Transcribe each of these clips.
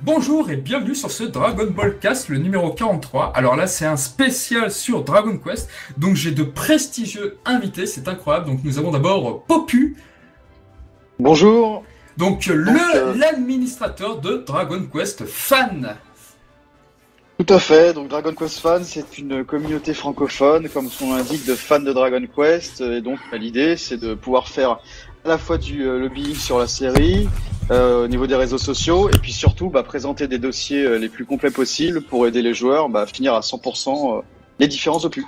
Bonjour et bienvenue sur ce Dragon Ball Cast, le numéro 43. Alors là, c'est un spécial sur Dragon Quest. Donc j'ai de prestigieux invités, c'est incroyable. Donc nous avons d'abord Popu, Bonjour. donc l'administrateur de Dragon Quest fan. Tout à fait. Donc Dragon Quest Fan, c'est une communauté francophone, comme son nom l'indique, de fans de Dragon Quest. Et donc l'idée, c'est de pouvoir faire à la fois du lobbying sur la série, au niveau des réseaux sociaux, et puis surtout présenter des dossiers les plus complets possibles pour aider les joueurs à finir à 100% les différents opus.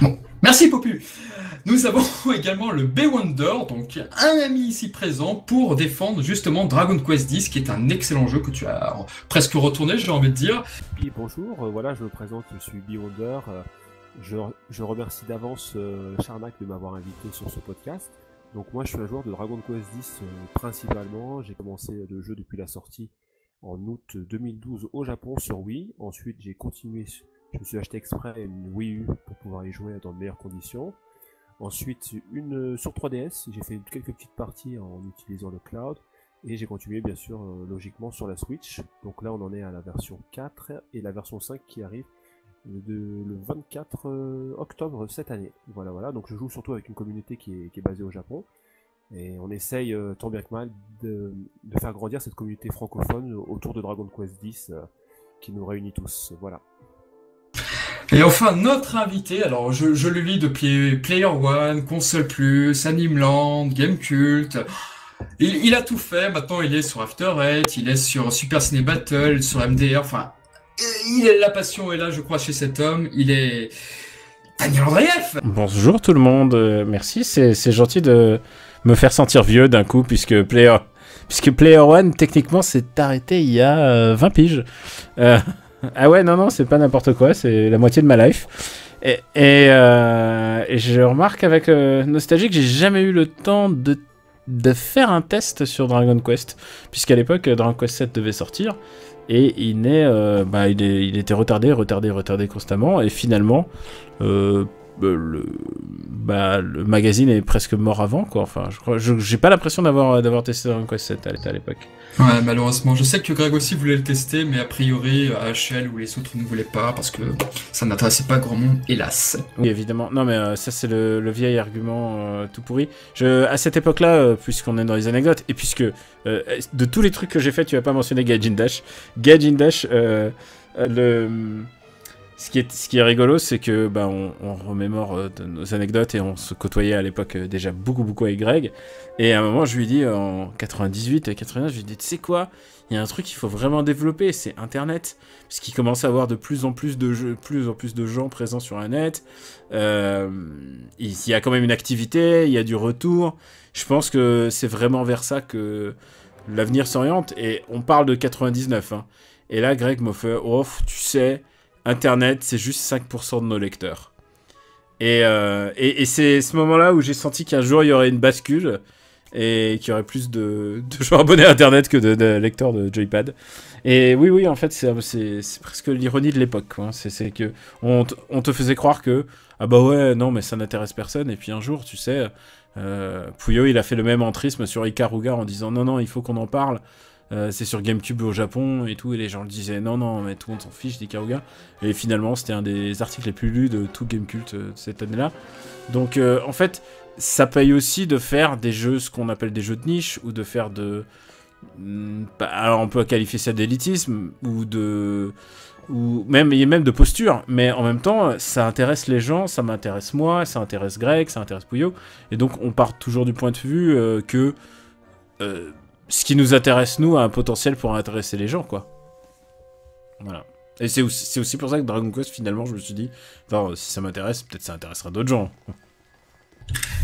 Bon, merci Popu. Nous avons également le B-Wonder, donc un ami ici présent pour défendre justement Dragon Quest X, qui est un excellent jeu que tu as presque retourné, j'ai envie de dire. Oui, bonjour, voilà, je me présente, je suis Beyonder. Je remercie d'avance Charnac de m'avoir invité sur ce podcast. Donc moi, je suis un joueur de Dragon Quest X principalement. J'ai commencé le jeu depuis la sortie en août 2012 au Japon sur Wii. Ensuite, j'ai continué, je me suis acheté exprès une Wii U pour pouvoir y jouer dans de meilleures conditions. Ensuite, une sur 3DS, j'ai fait quelques petites parties en utilisant le cloud. Et j'ai continué bien sûr logiquement sur la Switch. Donc là on en est à la version 4 et la version 5 qui arrive le 24 octobre cette année. Voilà. Donc je joue surtout avec une communauté qui est basée au Japon. Et on essaye tant bien que mal de faire grandir cette communauté francophone autour de Dragon Quest X qui nous réunit tous. Voilà. Et enfin, notre invité, alors je le lis depuis Player One, Console Plus, Animeland, Gamecult. Il a tout fait, maintenant il est sur After Eight, il est sur Super Ciné Battle, sur MDR, enfin, la passion est là, je crois, chez cet homme, il est Daniel Andreev. Bonjour tout le monde, merci, c'est gentil de me faire sentir vieux d'un coup, puisque Player One, techniquement, s'est arrêté il y a 20 piges. Ah ouais, non, c'est pas n'importe quoi, c'est la moitié de ma life. Et je remarque avec nostalgie que j'ai jamais eu le temps de faire un test sur Dragon Quest, puisqu'à l'époque Dragon Quest 7 devait sortir et il était retardé constamment, et finalement le magazine est presque mort avant, quoi. Enfin, j'ai pas l'impression d'avoir testé Dragon Quest 7 à l'époque. Ouais, malheureusement, je sais que Greg aussi voulait le tester, mais a priori AHL ou les autres ne voulaient pas parce que ça n'intéressait pas grand monde, hélas. Oui, évidemment. Non, mais ça, c'est le vieil argument tout pourri. À cette époque-là, puisqu'on est dans les anecdotes, et puisque de tous les trucs que j'ai fait, tu vas pas mentionner Gaijin Dash. Gaijin Dash, ce qui est rigolo, c'est que on remémore de nos anecdotes, et on se côtoyait à l'époque déjà beaucoup avec Greg. Et à un moment, je lui dis, en 98, 89, je lui dis, tu sais quoi, il y a un truc qu'il faut vraiment développer, c'est Internet. Parce qu'il commence à avoir de plus en plus de jeux, plus en plus de gens présents sur la net. Il y a quand même une activité, il y a du retour. Je pense que c'est vraiment vers ça que l'avenir s'oriente. Et on parle de 99. Hein. Et là, Greg me fait, oh, tu sais, Internet, c'est juste 5% de nos lecteurs. Et c'est ce moment-là où j'ai senti qu'un jour, il y aurait une bascule et qu'il y aurait plus de gens abonnés à Internet que de lecteurs de Joypad. Et oui, en fait, c'est presque l'ironie de l'époque, quoi. C'est que on te faisait croire que, ah bah ouais, non, mais ça n'intéresse personne. Et puis un jour, tu sais, Puyo, il a fait le même entrisme sur Ikaruga en disant, non, il faut qu'on en parle. C'est sur GameCube au Japon et tout, et les gens le disaient non, mais tout le monde s'en fiche d'Ikaruga. Et finalement, c'était un des articles les plus lus de tout Gamecult cette année-là. Donc, en fait, ça paye aussi de faire des jeux, ce qu'on appelle des jeux de niche, ou de faire alors, on peut qualifier ça d'élitisme, ou même de posture, mais en même temps, ça intéresse les gens, ça m'intéresse moi, ça intéresse Greg, ça intéresse Puyo, et donc on part toujours du point de vue que ce qui nous intéresse, nous, a un potentiel pour intéresser les gens, quoi. Voilà. Et c'est aussi pour ça que Dragon Quest, finalement, je me suis dit, si ça m'intéresse, peut-être ça intéressera d'autres gens.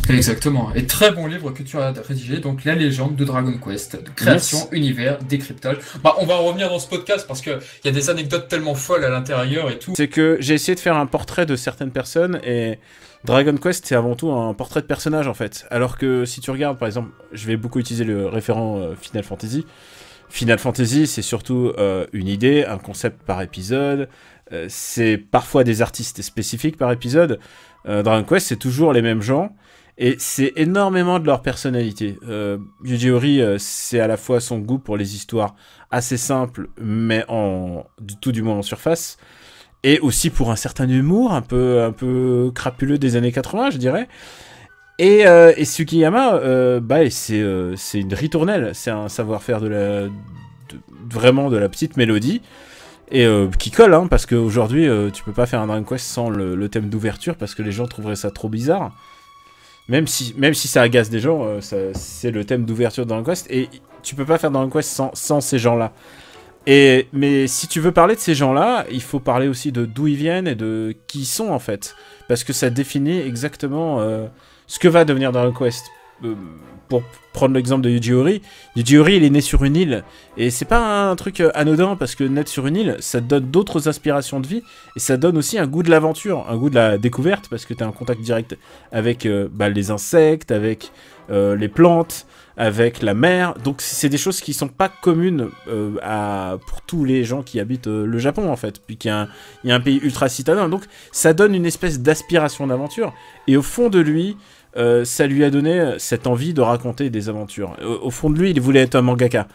Exactement. Et très bon livre que tu as rédigé, donc La légende de Dragon Quest, création, yes. Univers, décryptage. On va revenir dans ce podcast parce que il y a des anecdotes tellement folles à l'intérieur et tout. C'est que j'ai essayé de faire un portrait de certaines personnes, et Dragon Quest, c'est avant tout un portrait de personnage, en fait. Alors que si tu regardes, par exemple, je vais beaucoup utiliser le référent Final Fantasy. Final Fantasy, c'est surtout une idée, un concept par épisode. C'est parfois des artistes spécifiques par épisode. Dragon Quest, c'est toujours les mêmes gens. Et c'est énormément de leur personnalité. Yuji Horii, c'est à la fois son goût pour les histoires assez simples, mais tout du moins en surface, et aussi pour un certain humour un peu crapuleux des années 80, je dirais. Et Tsukiyama, c'est une ritournelle, c'est un savoir-faire vraiment de la petite mélodie, et qui colle, hein, parce qu'aujourd'hui, tu peux pas faire un Dragon Quest sans le thème d'ouverture, parce que les gens trouveraient ça trop bizarre. Même si ça agace des gens, c'est le thème d'ouverture de Dragon Quest, et tu peux pas faire Dragon Quest sans ces gens-là. Mais si tu veux parler de ces gens-là, il faut parler aussi de d'où ils viennent et de qui ils sont, en fait. Parce que ça définit exactement ce que va devenir Dragon Quest. Pour prendre l'exemple de Yuji Horii, il est né sur une île, et c'est pas un truc anodin, parce que naître sur une île, ça te donne d'autres aspirations de vie, et ça donne aussi un goût de l'aventure, un goût de la découverte, parce que t'as un contact direct avec les insectes, avec les plantes, avec la mer, donc c'est des choses qui sont pas communes pour tous les gens qui habitent le Japon, en fait, puis qu'il y a un pays ultra citadin, donc ça donne une espèce d'aspiration d'aventure, et au fond de lui, ça lui a donné cette envie de raconter des aventures. Au fond de lui, il voulait être un mangaka.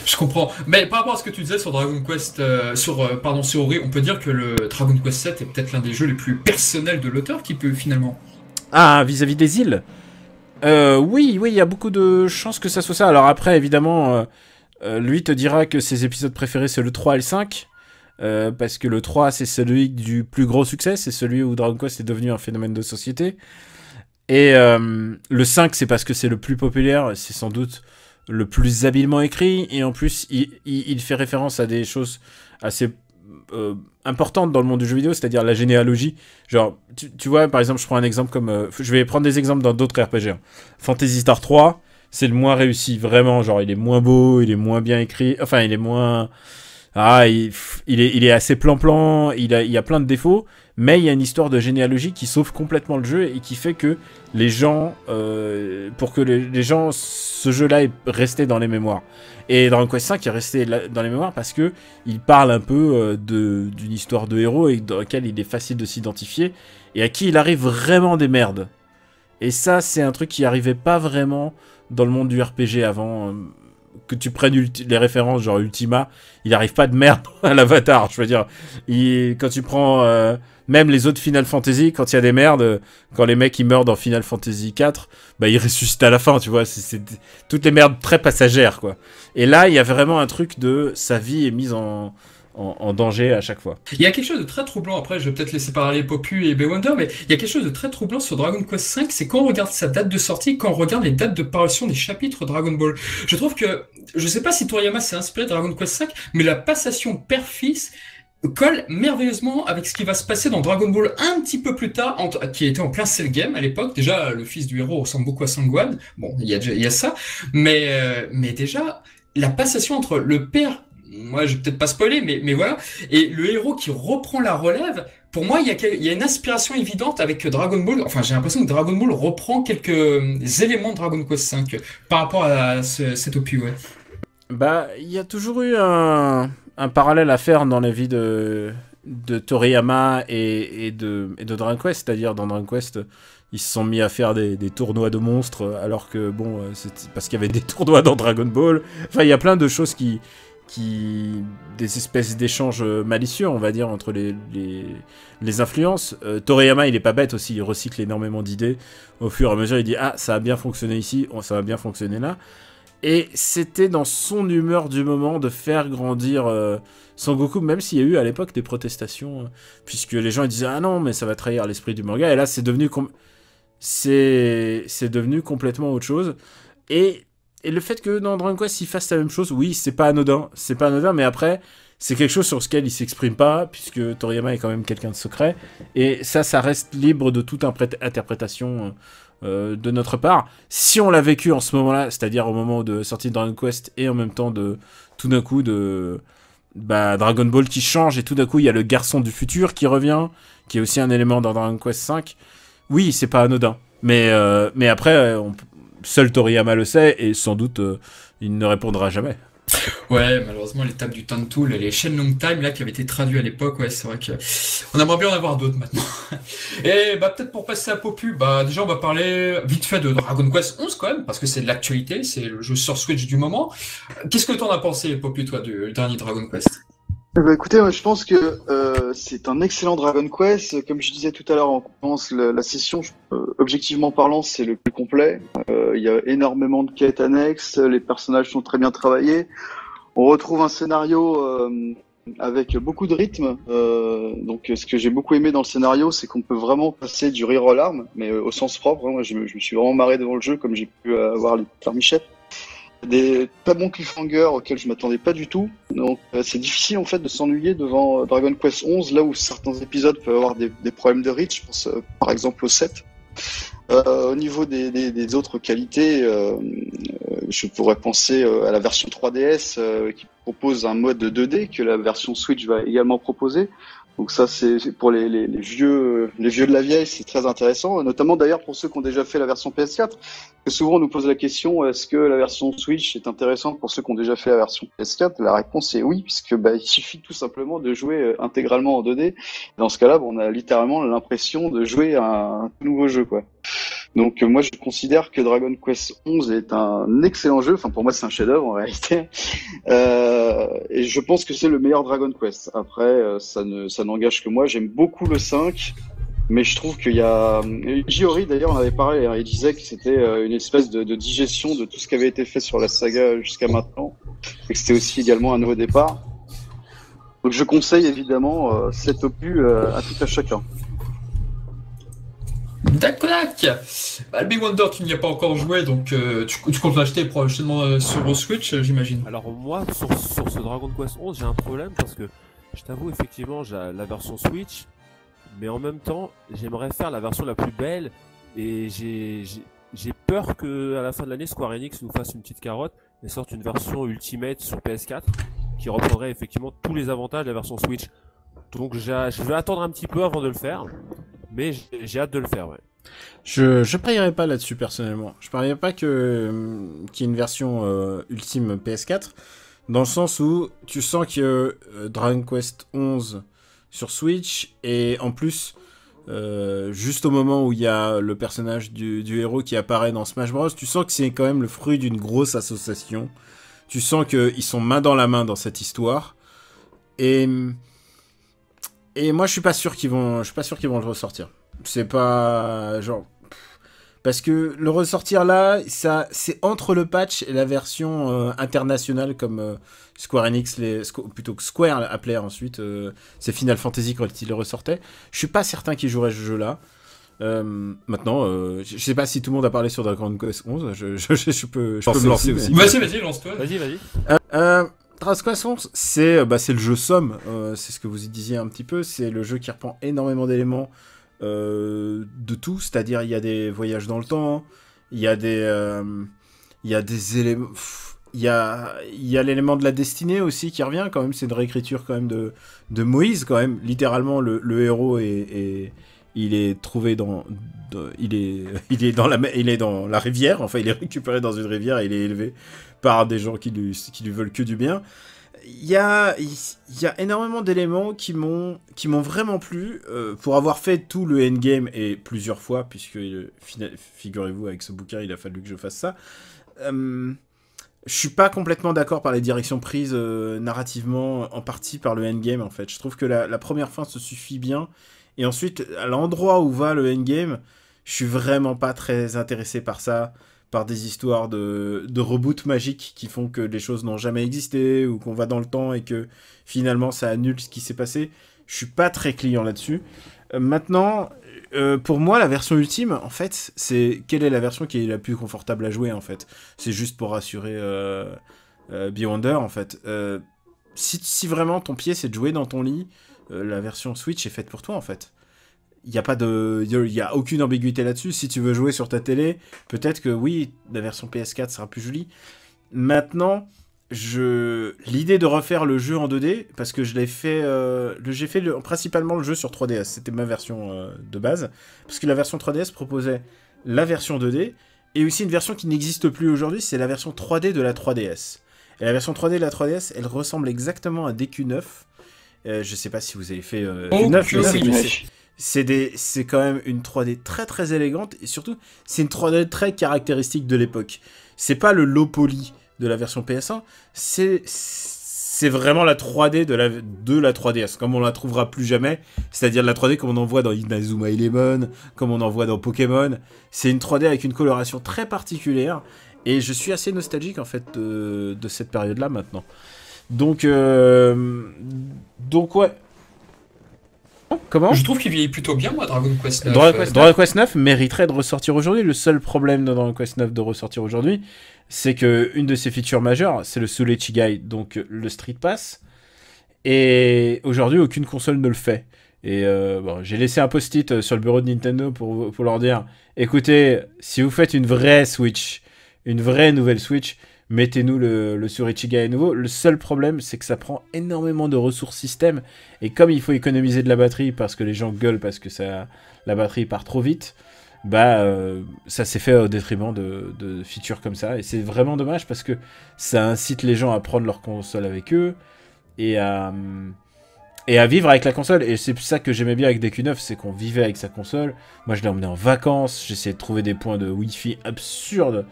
Je comprends. Mais par rapport à ce que tu disais sur Dragon Quest, sur Ori, on peut dire que le Dragon Quest 7 est peut-être l'un des jeux les plus personnels de l'auteur qui peut finalement. Ah, vis-à-vis des îles. Oui, il y a beaucoup de chances que ça soit ça. Alors après, évidemment, lui te dira que ses épisodes préférés, c'est le 3 et le 5. Parce que le 3, c'est celui du plus gros succès, c'est celui où Dragon Quest est devenu un phénomène de société. Et le 5, c'est parce que c'est le plus populaire, c'est sans doute le plus habilement écrit, et en plus, il fait référence à des choses assez importantes dans le monde du jeu vidéo, c'est-à-dire la généalogie. Genre, tu vois, par exemple, je prends un exemple comme... je vais prendre des exemples dans d'autres RPG. Hein. Phantasy Star 3, c'est le moins réussi, vraiment. Genre, il est moins beau, il est moins bien écrit, enfin, il est moins... il est assez plan-plan, il y a plein de défauts, mais il y a une histoire de généalogie qui sauve complètement le jeu et qui fait que les gens, pour que les gens, ce jeu-là est resté dans les mémoires. Et Dragon Quest V est resté dans les mémoires parce que il parle un peu d'une histoire de héros et dans laquelle il est facile de s'identifier et à qui il arrive vraiment des merdes. Et ça, c'est un truc qui arrivait pas vraiment dans le monde du RPG avant. Que tu prennes les références genre Ultima, il arrive pas de merde à l'Avatar, je veux dire. Quand tu prends même les autres Final Fantasy, quand il y a des merdes, quand les mecs ils meurent dans Final Fantasy 4, bah ils ressuscitent à la fin, tu vois. C'est toutes les merdes très passagères, quoi. Et là, il y a vraiment un truc de sa vie est mise en danger à chaque fois. Il y a quelque chose de très troublant, après je vais peut-être laisser parler Popu et Bewonder, mais il y a quelque chose de très troublant sur Dragon Quest V, c'est quand on regarde sa date de sortie, quand on regarde les dates de parution des chapitres Dragon Ball. Je trouve que, je sais pas si Toriyama s'est inspiré de Dragon Quest V, mais la passation père-fils colle merveilleusement avec ce qui va se passer dans Dragon Ball un petit peu plus tard, qui était en plein cell game à l'époque. Déjà, le fils du héros ressemble beaucoup à Sangwan. Bon, il y a ça, mais déjà, la passation entre le père, moi je vais peut-être pas spoiler, mais voilà, et le héros qui reprend la relève, pour moi il y a une inspiration évidente avec Dragon Ball, enfin j'ai l'impression que Dragon Ball reprend quelques éléments de Dragon Quest V par rapport à cet opus, ouais. Bah, il y a toujours eu un parallèle à faire dans la vie de Toriyama et de Dragon Quest, c'est-à-dire dans Dragon Quest, ils se sont mis à faire des tournois de monstres, alors que bon, c'est parce qu'il y avait des tournois dans Dragon Ball. Enfin, il y a plein de choses des espèces d'échanges malicieux, on va dire, entre les influences. Toriyama, il est pas bête aussi, il recycle énormément d'idées. Au fur et à mesure, il dit « Ah, ça a bien fonctionné ici, ça va bien fonctionner là ». Et c'était dans son humeur du moment de faire grandir Sangoku, même s'il y a eu à l'époque des protestations, puisque les gens ils disaient « Ah non, mais ça va trahir l'esprit du manga ». Et là, c'est devenu complètement autre chose. Et le fait que dans Dragon Quest, il fasse la même chose, oui, c'est pas anodin, mais après, c'est quelque chose sur lequel il s'exprime pas, puisque Toriyama est quand même quelqu'un de secret, et ça reste libre de toute interprétation de notre part. Si on l'a vécu en ce moment-là, c'est-à-dire au moment de sortie de Dragon Quest, et en même temps de, tout d'un coup, Dragon Ball qui change, et tout d'un coup, il y a le garçon du futur qui revient, qui est aussi un élément dans Dragon Quest V, oui, c'est pas anodin, mais après, seul Toriyama le sait, et sans doute, il ne répondra jamais. Ouais, malheureusement, l'étape du Time Tool et les Shenlong Time, là, qui avaient été traduits à l'époque, ouais, c'est vrai que on aimerait bien en avoir d'autres maintenant. Et bah, peut-être pour passer à Popu, bah, déjà, on va parler vite fait de Dragon Quest 11 quand même, parce que c'est de l'actualité, c'est le jeu sur Switch du moment. Qu'est-ce que t'en as pensé, Popu, toi, du dernier Dragon Quest? Bah, écoutez, moi, je pense que c'est un excellent Dragon Quest. Comme je disais tout à l'heure, on commence la session. Objectivement parlant, c'est le plus complet. Il y a énormément de quêtes annexes. Les personnages sont très bien travaillés. On retrouve un scénario avec beaucoup de rythme. Donc, ce que j'ai beaucoup aimé dans le scénario, c'est qu'on peut vraiment passer du rire aux larmes, mais au sens propre. Hein. Moi, je me suis vraiment marré devant le jeu, comme j'ai pu avoir les larmichettes. Des très bons cliffhangers auxquels je m'attendais pas du tout. Donc c'est difficile en fait de s'ennuyer devant Dragon Quest 11, là où certains épisodes peuvent avoir des problèmes de reach. Je pense par exemple au 7. Au niveau des autres qualités, je pourrais penser à la version 3DS qui propose un mode 2D que la version Switch va également proposer. Donc ça, c'est pour les vieux de la vieille, c'est très intéressant, notamment d'ailleurs pour ceux qui ont déjà fait la version PS4. Que souvent on nous pose la question, est-ce que la version Switch est intéressante pour ceux qui ont déjà fait la version PS4? La réponse est oui, puisque il suffit tout simplement de jouer intégralement en 2D. Dans ce cas-là, on a littéralement l'impression de jouer à un nouveau jeu, quoi. Donc moi je considère que Dragon Quest 11 est un excellent jeu. Enfin pour moi c'est un chef-d'œuvre en réalité. Et je pense que c'est le meilleur Dragon Quest. Après ça n'engage que moi. J'aime beaucoup le 5, mais je trouve qu'il y a Jiori d'ailleurs on avait parlé. Hein, il disait que c'était une espèce de digestion de tout ce qui avait été fait sur la saga jusqu'à maintenant, et que c'était aussi également un nouveau départ. Donc je conseille évidemment cet opus à tout à chacun. D'accord. Bah, le Big Wonder, tu n'y as pas encore joué, donc tu comptes l'acheter prochainement sur Switch, j'imagine. Alors moi, sur ce Dragon Quest 11, j'ai un problème parce que je t'avoue, effectivement, j'ai la version Switch, mais en même temps, j'aimerais faire la version la plus belle et j'ai peur que à la fin de l'année, Square Enix nous fasse une petite carotte et sorte une version Ultimate sur PS4 qui reprendrait effectivement tous les avantages de la version Switch. Donc je vais attendre un petit peu avant de le faire, mais j'ai hâte de le faire, ouais. Je parierais pas là-dessus personnellement. Je parierais pas qu'il y ait une version ultime PS4, dans le sens où tu sens que Dragon Quest 11 sur Switch, et en plus, juste au moment où il y a le personnage du héros qui apparaît dans Smash Bros, tu sens que c'est quand même le fruit d'une grosse association. Tu sens qu'ils sont main dans la main dans cette histoire. Et moi, je suis pas sûr qu'ils vont le ressortir. C'est pas genre parce que le ressortir là, ça c'est entre le patch et la version internationale comme Square Enix plutôt que Square appelait ensuite c'est Final Fantasy quand il le ressortait. Je suis pas certain qu'ils joueraient ce jeu là. Maintenant, je sais pas si tout le monde a parlé sur Dragon Quest 11. Je peux me lancer aussi. Vas-y, lance-toi. Vas-y. Dragon Quest 11, c'est le jeu somme. C'est ce que vous y disiez un petit peu. C'est le jeu qui reprend énormément d'éléments de tout. C'est-à-dire, il y a des voyages dans le temps, il y a des éléments. Il y a l'élément de la destinée aussi qui revient quand même. C'est une réécriture quand même de Moïse quand même. Littéralement, le héros il est trouvé il est dans la rivière. Enfin, il est récupéré dans une rivière et il est élevé par des gens qui lui veulent que du bien. Il y a énormément d'éléments qui m'ont vraiment plu pour avoir fait tout le endgame et plusieurs fois, puisque figurez-vous avec ce bouquin il a fallu que je fasse ça. Je suis pas complètement d'accord par les directions prises narrativement, en partie par le endgame en fait. Je trouve que la première fin se suffit bien, et ensuite à l'endroit où va le endgame, je suis vraiment pas très intéressé par ça, par des histoires de reboot magique qui font que les choses n'ont jamais existé, ou qu'on va dans le temps et que finalement ça annule ce qui s'est passé. Je suis pas très client là-dessus. Maintenant, pour moi, la version ultime, en fait, c'est quelle est la version qui est la plus confortable à jouer, en fait. C'est juste pour rassurer Beyonder, en fait. Si vraiment ton pied, c'est de jouer dans ton lit, la version Switch est faite pour toi, en fait. Il y a aucune ambiguïté là-dessus. Si tu veux jouer sur ta télé, peut-être que oui, la version PS4 sera plus jolie. Maintenant, l'idée de refaire le jeu en 2D, parce que j'ai fait principalement le jeu sur 3DS, c'était ma version de base, parce que la version 3DS proposait la version 2D, et aussi une version qui n'existe plus aujourd'hui, c'est la version 3D de la 3DS. Et la version 3D de la 3DS, elle ressemble exactement à DQ9. Je sais pas si vous avez fait Q9, mais c'est quand même une 3D très très élégante, et surtout, c'est une 3D très caractéristique de l'époque. C'est pas le low poly de la version PS1, c'est vraiment la 3D de la 3DS, comme on la trouvera plus jamais, c'est-à-dire la 3D comme on en voit dans Inazuma Eleven, comme on en voit dans Pokémon. C'est une 3D avec une coloration très particulière, et je suis assez nostalgique en fait de cette période-là maintenant. Donc ouais. Comment ? Je trouve qu'il vieillit plutôt bien, moi, Dragon Quest 9. Dragon Quest 9 mériterait de ressortir aujourd'hui. Le seul problème de Dragon Quest 9 de ressortir aujourd'hui, c'est que une de ses features majeures, c'est le Soul Ichigai, donc le Street Pass. Et aujourd'hui, aucune console ne le fait. Et bon, j'ai laissé un post-it sur le bureau de Nintendo pour leur dire, écoutez, si vous faites une vraie Switch, une vraie nouvelle Switch, mettez-nous le Soul Ichigai à nouveau. Le seul problème, c'est que ça prend énormément de ressources système. Et comme il faut économiser de la batterie parce que les gens gueulent parce que la batterie part trop vite, bah ça s'est fait au détriment de features comme ça. Et c'est vraiment dommage parce que ça incite les gens à prendre leur console avec eux et à vivre avec la console. Et c'est ça que j'aimais bien avec DQ9, c'est qu'on vivait avec sa console. Moi, je l'ai emmené en vacances, j'essayais de trouver des points de Wi-Fi absurdes.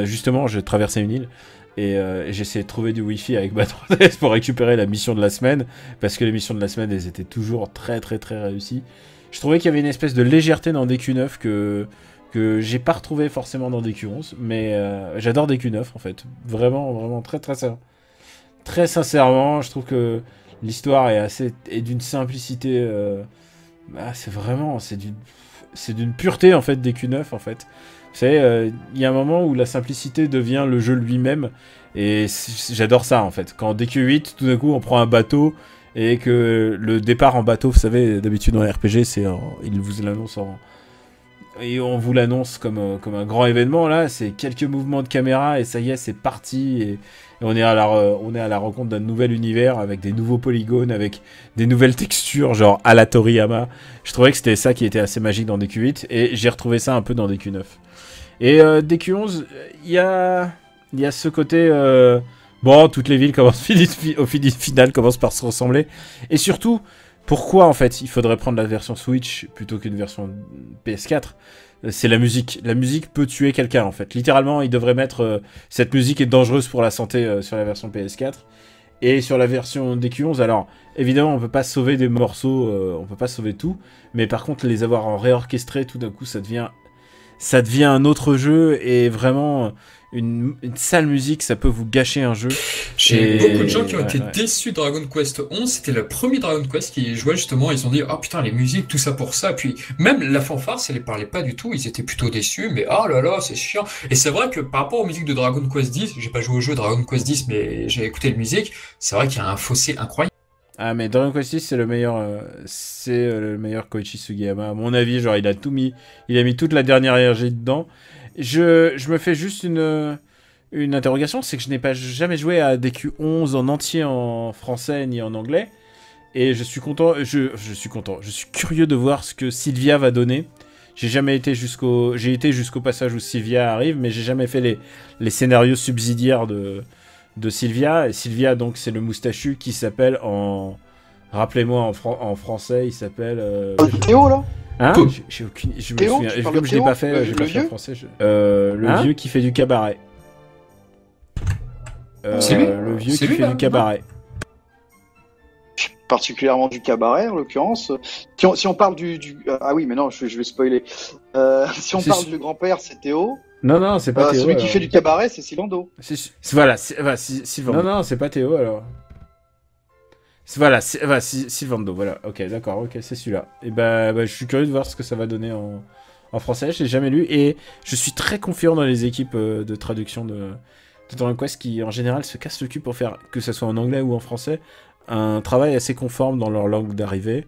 Justement, je traversais une île et j'essayais de trouver du Wi-Fi avec ma 3DS pour récupérer la mission de la semaine, parce que les missions de la semaine, elles étaient toujours très très très réussies. Je trouvais qu'il y avait une espèce de légèreté dans DQ9 que j'ai pas retrouvé forcément dans DQ11, mais j'adore DQ9 en fait. Vraiment, vraiment très très très sincèrement, je trouve que l'histoire est d'une simplicité. C'est d'une pureté en fait DQ9 en fait. Vous savez, il y a un moment où la simplicité devient le jeu lui-même, et j'adore ça en fait. Quand DQ8, tout d'un coup, on prend un bateau, et que le départ en bateau, vous savez, d'habitude dans les RPG, il vous l'annonce et on vous l'annonce comme un grand événement. Là, c'est quelques mouvements de caméra, et ça y est, c'est parti, et on est à la rencontre d'un nouvel univers, avec des nouveaux polygones, avec des nouvelles textures, genre à la Toriyama. Je trouvais que c'était ça qui était assez magique dans DQ8, et j'ai retrouvé ça un peu dans DQ9. Et DQ11, il y a ce côté... bon, toutes les villes au final commencent par se ressembler. Et surtout, pourquoi en fait il faudrait prendre la version Switch plutôt qu'une version PS4 ? C'est la musique. La musique peut tuer quelqu'un en fait. Littéralement, ils devraient mettre cette musique est dangereuse pour la santé sur la version PS4. Et sur la version DQ11, alors évidemment on peut pas sauver des morceaux, on peut pas sauver tout. Mais par contre les avoir en réorchestré, tout d'un coup ça devient un autre jeu, et vraiment une sale musique, ça peut vous gâcher un jeu. J'ai beaucoup de gens qui ont été déçus de Dragon Quest 11. C'était le premier Dragon Quest qui jouait justement. Ils ont dit ah putain, les musiques, tout ça pour ça. Puis même la fanfare, ça les parlait pas du tout. Ils étaient plutôt déçus. Mais ah là là, c'est chiant. Et c'est vrai que par rapport aux musiques de Dragon Quest 10, j'ai pas joué au jeu Dragon Quest 10, mais j'ai écouté la musique. C'est vrai qu'il y a un fossé incroyable. Ah mais Dragon Quest 6 c'est le meilleur Koichi Sugiyama à mon avis, genre il a mis toute la dernière énergie dedans. Je me fais juste une interrogation, c'est que je n'ai jamais joué à DQ11 en entier en français ni en anglais, et je suis curieux de voir ce que Sylvia va donner. J'ai été jusqu'au passage où Sylvia arrive, mais j'ai jamais fait les scénarios subsidiaires de Sylvia. Et Sylvia, donc, c'est le moustachu qui s'appelle rappelez-moi en français, il s'appelle... Théo, là Hein? J'ai aucune... Je me souviens... Comme je l'ai pas fait, j'ai pas fait en français. Le vieux qui fait du cabaret. C'est lui. Le vieux qui fait du cabaret. Particulièrement du cabaret, en l'occurrence. Si on parle ah oui, mais non, je vais spoiler. Si on parle du grand-père, c'est Théo. Non, c'est pas Théo. Celui qui fait du cabaret, c'est Sylvando. Sylvando. Non, c'est pas Théo, alors. Sylvando, voilà. Ok, d'accord, ok, c'est celui-là. Et bah, je suis curieux de voir ce que ça va donner en français. Je l'ai jamais lu, et je suis très confiant dans les équipes de traduction de Dragon Quest qui, en général, se cassent le cul pour faire, que ce soit en anglais ou en français, un travail assez conforme dans leur langue d'arrivée.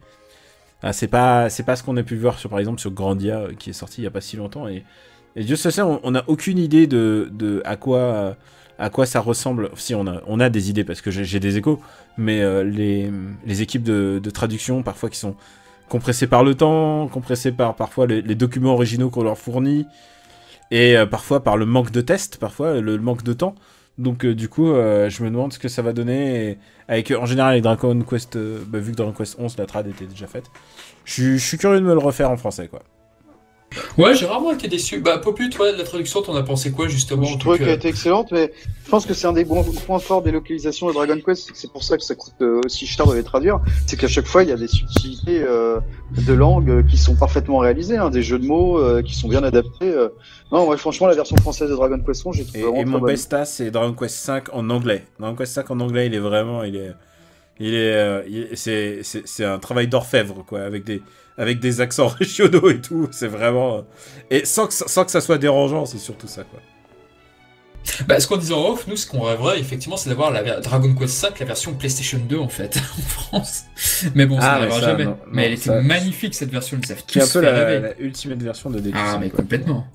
C'est pas ce qu'on a pu voir par exemple sur Grandia, qui est sorti il y a pas si longtemps, et Dieu se sait, on n'a aucune idée de à quoi ça ressemble. Si on a des idées parce que j'ai des échos, mais les équipes de traduction parfois qui sont compressées par le temps, compressées par parfois les documents originaux qu'on leur fournit, et parfois par le manque de tests, parfois le manque de temps. Donc du coup, je me demande ce que ça va donner. Et avec, en général, avec Dragon Quest, vu que Dragon Quest 11, la trad était déjà faite, je suis curieux de me le refaire en français, quoi. Ouais, j'ai rarement été déçu. Bah, Popu, toi, de la traduction, t'en as pensé quoi, justement? Je trouvais qu'elle était excellente, mais je pense que c'est un des bons points forts des localisations de Dragon Quest, c'est pour ça que ça coûte aussi cher de les traduire, c'est qu'à chaque fois, il y a des subtilités de langue qui sont parfaitement réalisées, hein, des jeux de mots qui sont bien adaptés. Non, ouais, franchement, la version française de Dragon Quest 11, j'ai trouvé vraiment Et très mon bonne. besta, c'est Dragon Quest 5 en anglais. Dragon Quest 5 en anglais, il est vraiment... c'est un travail d'orfèvre, quoi, avec des accents régionaux et tout. C'est vraiment... Et sans que ça soit dérangeant, c'est surtout ça, quoi. Bah, ce qu'on disait en off, nous, ce qu'on rêverait, effectivement, c'est d'avoir Dragon Quest 5, la version PlayStation 2, en fait, en France. Mais bon, ça n'arrivera jamais. Non, mais elle était ça... magnifique, cette version, ils nous a qui est un tous peu fait rêver. la ultimate version de DQ5. Ah, mais complètement.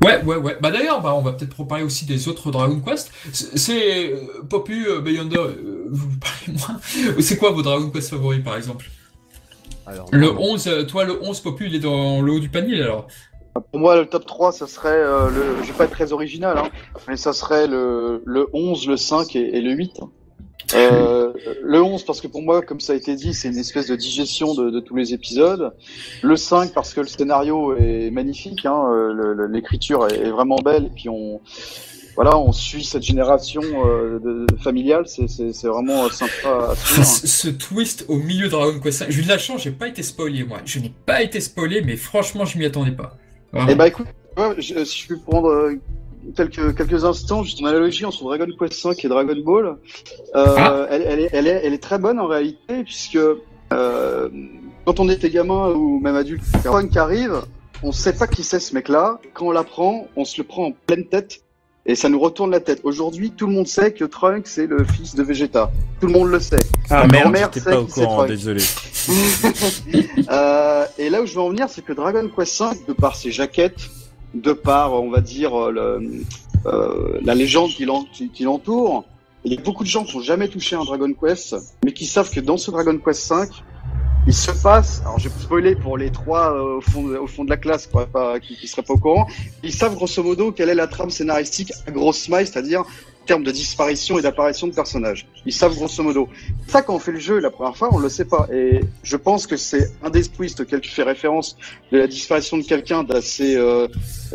Ouais. Bah d'ailleurs, on va peut-être reparler aussi des autres Dragon Quest. C'est Popu, Beyonder, vous parlez moins. C'est quoi vos Dragon Quest favoris, par exemple? Alors, Le 11, toi, le 11, Popu, il est dans le haut du panier, alors. Pour moi, le top 3, ça serait, je vais pas être très original, hein, mais ça serait le 11, le 5 et le 8. Le 11 parce que pour moi, comme ça a été dit, c'est une espèce de digestion de tous les épisodes. Le 5 parce que le scénario est magnifique, hein, l'écriture est vraiment belle, et puis on suit cette génération familiale, c'est vraiment sympa à suivre. Ce twist au milieu de Dragon Quest 5, j'ai eu de la chance, j'ai pas été spoilé, moi. Je n'ai pas été spoilé, mais franchement, je m'y attendais pas. Vraiment. Eh ben écoute, si je peux prendre quelques instants, juste une analogie entre Dragon Quest 5 et Dragon Ball. Elle est très bonne en réalité, puisque quand on était gamin ou même adulte, quand qui arrive, on sait pas qui c'est ce mec-là. Quand on l'apprend, on se le prend en pleine tête et ça nous retourne la tête. Aujourd'hui, tout le monde sait que Trunks c'est le fils de Vegeta. Tout le monde le sait. Ah Ma merde, grand-mère j'étais sait pas au qui c'est courant, Trunks. désolé. Et là où je veux en venir, c'est que Dragon Quest V, de par ses jaquettes, de par, on va dire, la légende qui l'entoure, il y a beaucoup de gens qui n'ont jamais touché un Dragon Quest, mais qui savent que dans ce Dragon Quest V, il se passe, alors je vais spoiler pour les trois au fond de la classe qui seraient pas au courant, ils savent grosso modo quelle est la trame scénaristique à grosse maille, c'est-à-dire en termes de disparition et d'apparition de personnages. Ils savent grosso modo. Ça, quand on fait le jeu la première fois, on le sait pas. Et je pense que c'est un des twists auquel tu fais référence de la disparition de quelqu'un d'assez,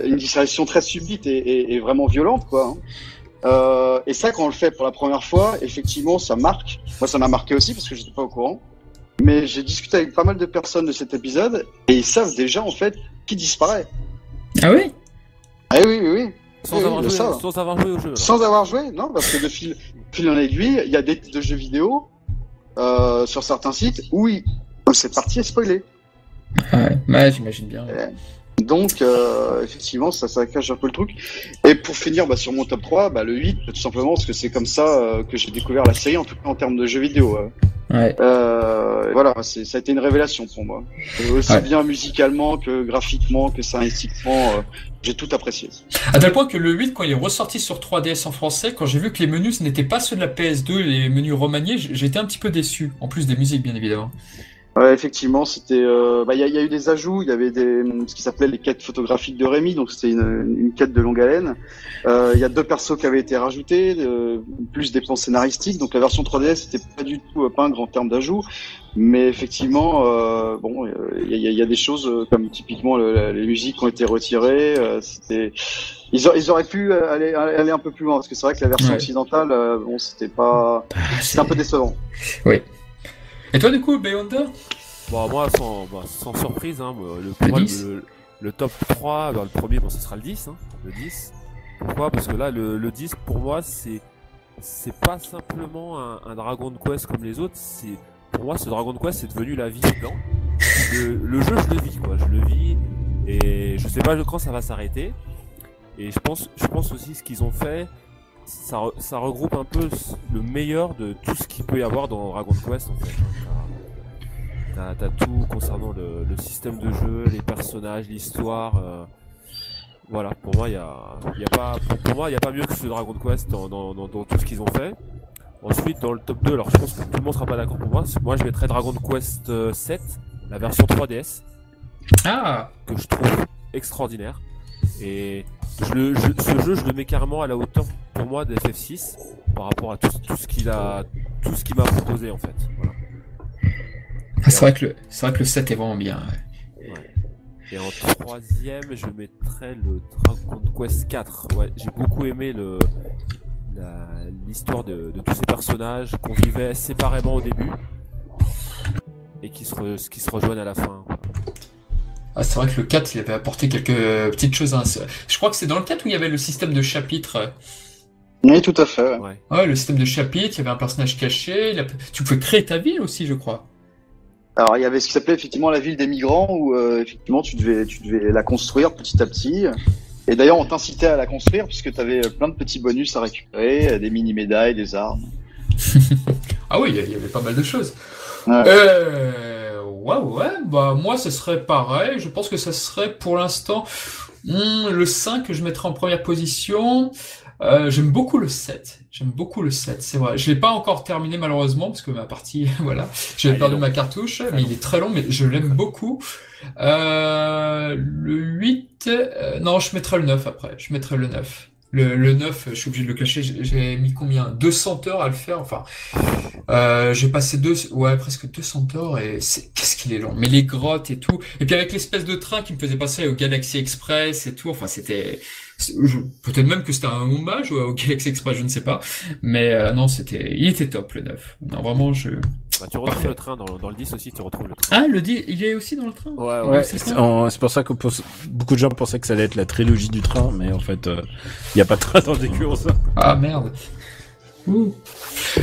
une disparition très subite et vraiment violente, quoi. Et ça, quand on le fait pour la première fois, effectivement, ça marque. Moi, ça m'a marqué aussi parce que j'étais pas au courant. Mais j'ai discuté avec pas mal de personnes de cet épisode et ils savent déjà, en fait, qui disparaît. Ah oui? Ah oui. Sans avoir joué au jeu. Sans avoir joué, non, parce que de fil en aiguille, il y a des de jeux vidéo sur certains sites où cette partie est spoilée. Ouais, j'imagine bien. Donc, effectivement, ça cache un peu le truc. Et pour finir sur mon top 3, le 8, tout simplement, parce que c'est comme ça que j'ai découvert la série, en tout cas en termes de jeux vidéo. Ouais. Voilà, ça a été une révélation pour moi. Aussi bien musicalement que graphiquement, que scénaristiquement, j'ai tout apprécié. À tel point que le 8, quand il est ressorti sur 3DS en français, quand j'ai vu que les menus ce n'étaient pas ceux de la PS2, les menus remaniés, j'étais un petit peu déçu. En plus des musiques, bien évidemment. Ouais, effectivement, c'était. Il y a eu des ajouts. Il y avait ce qui s'appelait les quêtes photographiques de Rémi, donc c'était une quête de longue haleine. Il y a 2 persos qui avaient été rajoutés, plus des plans scénaristiques. Donc la version 3DS c'était pas du tout pas un grand terme d'ajout, mais effectivement, il y a des choses comme typiquement les musiques qui ont été retirées. C'était. Ils auraient pu aller un peu plus loin parce que c'est vrai que la version occidentale, c'était pas. C'était un peu décevant. Oui. Et toi, du coup, Beyonder? Bon, moi, sans surprise, hein, le top 3, le premier, ce sera le 10. Hein, le 10. Pourquoi? Parce que là, le 10, pour moi, c'est pas simplement un Dragon Quest comme les autres. Pour moi, ce Dragon Quest, c'est devenu la vie dedans. Le jeu, je le vis, quoi. Je le vis. Et je sais pas quand ça va s'arrêter. Et je pense aussi ce qu'ils ont fait, ça regroupe un peu le meilleur de tout ce qu'il peut y avoir dans Dragon Quest, en fait. T'as tout concernant le système de jeu, les personnages, l'histoire. Voilà, pour moi, il y a pas mieux que ce Dragon Quest dans tout ce qu'ils ont fait. Ensuite, dans le top 2, alors je pense que tout le monde sera pas d'accord pour moi. Moi, je mettrais Dragon Quest 7, la version 3DS. Ah. Que je trouve extraordinaire. Et Ce jeu, je le mets carrément à la hauteur, pour moi, de FF6, par rapport à tout ce qu'il m'a proposé, en fait. Voilà. Ah, c'est vrai que le 7 est vraiment bien. Ouais. Ouais. Et en troisième, je mettrais le Dragon Quest 4. Ouais, j'ai beaucoup aimé l'histoire de tous ces personnages qu'on vivait séparément au début et qui se rejoignent à la fin. Ah, c'est vrai que le 4, il avait apporté quelques petites choses. Hein. Je crois que c'est dans le 4 où il y avait le système de chapitres. Oui, tout à fait. Ouais. Ouais, le système de chapitres, il y avait un personnage caché. Tu pouvais créer ta ville aussi, je crois. Alors, il y avait ce qui s'appelait effectivement la ville des migrants où effectivement tu devais la construire petit à petit. Et d'ailleurs, on t'incitait à la construire puisque tu avais plein de petits bonus à récupérer, des mini-médailles, des armes. Ah oui, il y avait pas mal de choses. Ouais. Ouais, bah moi, ce serait pareil. Je pense que ça serait pour l'instant le 5 que je mettrais en première position. J'aime beaucoup le 7. J'aime beaucoup le 7, c'est vrai. Je l'ai pas encore terminé malheureusement parce que ma partie, voilà, j'avais perdu ma cartouche, mais il est très long, mais je l'aime beaucoup. Le 8, non, je mettrai le 9 après. Je mettrai le 9. Le 9, je suis obligé de le cacher, j'ai mis combien? 200 heures à le faire, enfin. J'ai passé presque 200 heures et qu'est-ce qu'il est long. Mais les grottes et tout. Et puis avec l'espèce de train qui me faisait passer au Galaxy Express et tout, enfin peut-être même que c'était un hommage au Galaxy Express, je ne sais pas. Mais non, il était top le 9. Non, vraiment, Bah, tu retrouves le train dans le 10 aussi, tu retrouves le train. Ah, le 10, il est aussi dans le train? Ouais, c'est pour ça que beaucoup de gens pensaient que ça allait être la trilogie du train, mais en fait, il n'y a pas de train dans des ça. Ah merde. Ouh.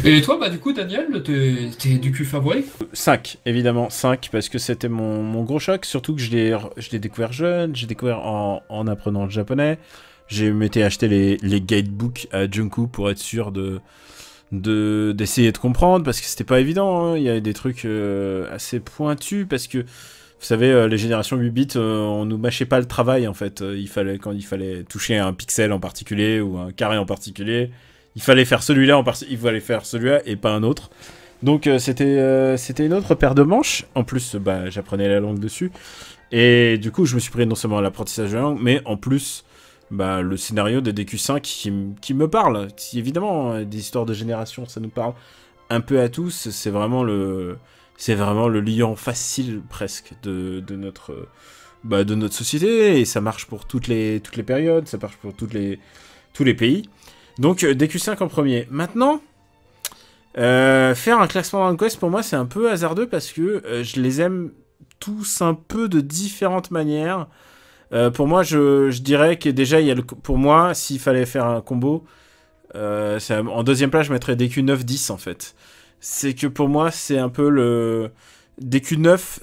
Et toi, bah du coup, Daniel, t'es du cul favori? 5, évidemment, 5, parce que c'était mon gros choc, surtout que je l'ai découvert jeune, j'ai découvert en apprenant le japonais, j'ai m'étais acheté les guidebooks à Junku pour être sûr d'essayer de comprendre, parce que c'était pas évident, hein. Il y avait des trucs assez pointus, parce que, vous savez, les générations 8 bits, on nous mâchait pas le travail, en fait. Quand il fallait toucher un pixel en particulier, ou un carré en particulier, il fallait faire celui-là et pas un autre. Donc c'était une autre paire de manches. En plus, bah, j'apprenais la langue dessus. Et du coup, je me suis pris non seulement à l'apprentissage de la langue, mais en plus, bah, le scénario de DQ5 qui me parle. Évidemment, des histoires de génération, ça nous parle un peu à tous. C'est vraiment le liant facile presque de notre société. Et ça marche pour toutes les périodes, ça marche pour tous les pays. Donc DQ5 en premier. Maintenant, faire un classement Dragon Quest pour moi c'est un peu hasardeux parce que je les aime tous un peu de différentes manières. Pour moi, je dirais que déjà pour moi, s'il fallait faire un combo, en deuxième place je mettrais DQ9 10 en fait. C'est que pour moi c'est un peu le DQ9,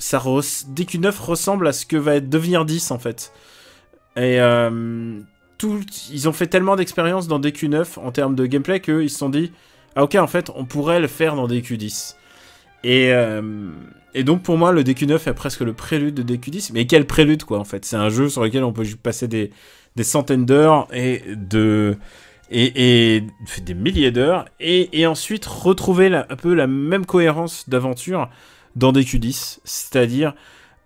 DQ9 ressemble à ce que va devenir 10 en fait. Et ils ont fait tellement d'expérience dans DQ9 en termes de gameplay qu'ils se sont dit ah ok en fait on pourrait le faire dans DQ10 et donc pour moi le DQ9 est presque le prélude de DQ10, mais quel prélude quoi en fait, c'est un jeu sur lequel on peut passer des centaines d'heures et des milliers d'heures et ensuite retrouver un peu la même cohérence d'aventure dans DQ10, c'est-à-dire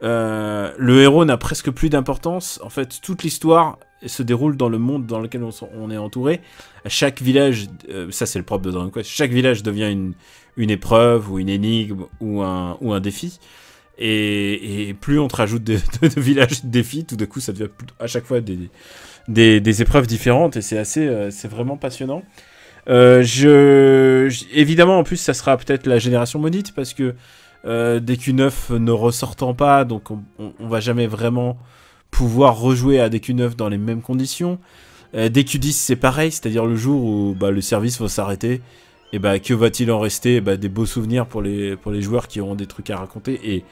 le héros n'a presque plus d'importance. En fait, toute l'histoire se déroule dans le monde dans lequel on est entouré. À chaque village, ça c'est le propre de Dragon Quest, chaque village devient une épreuve ou une énigme ou un défi. Et plus on te rajoute de villages de défis, tout d'un coup ça devient à chaque fois des épreuves différentes et c'est vraiment passionnant. Évidemment, en plus, ça sera peut-être la génération maudite parce que DQ9 ne ressortant pas, donc on va jamais vraiment pouvoir rejouer à DQ9 dans les mêmes conditions. DQ10 c'est pareil, c'est-à-dire le jour où le service va s'arrêter, et que va-t-il en rester? Des beaux souvenirs pour les joueurs qui auront des trucs à raconter,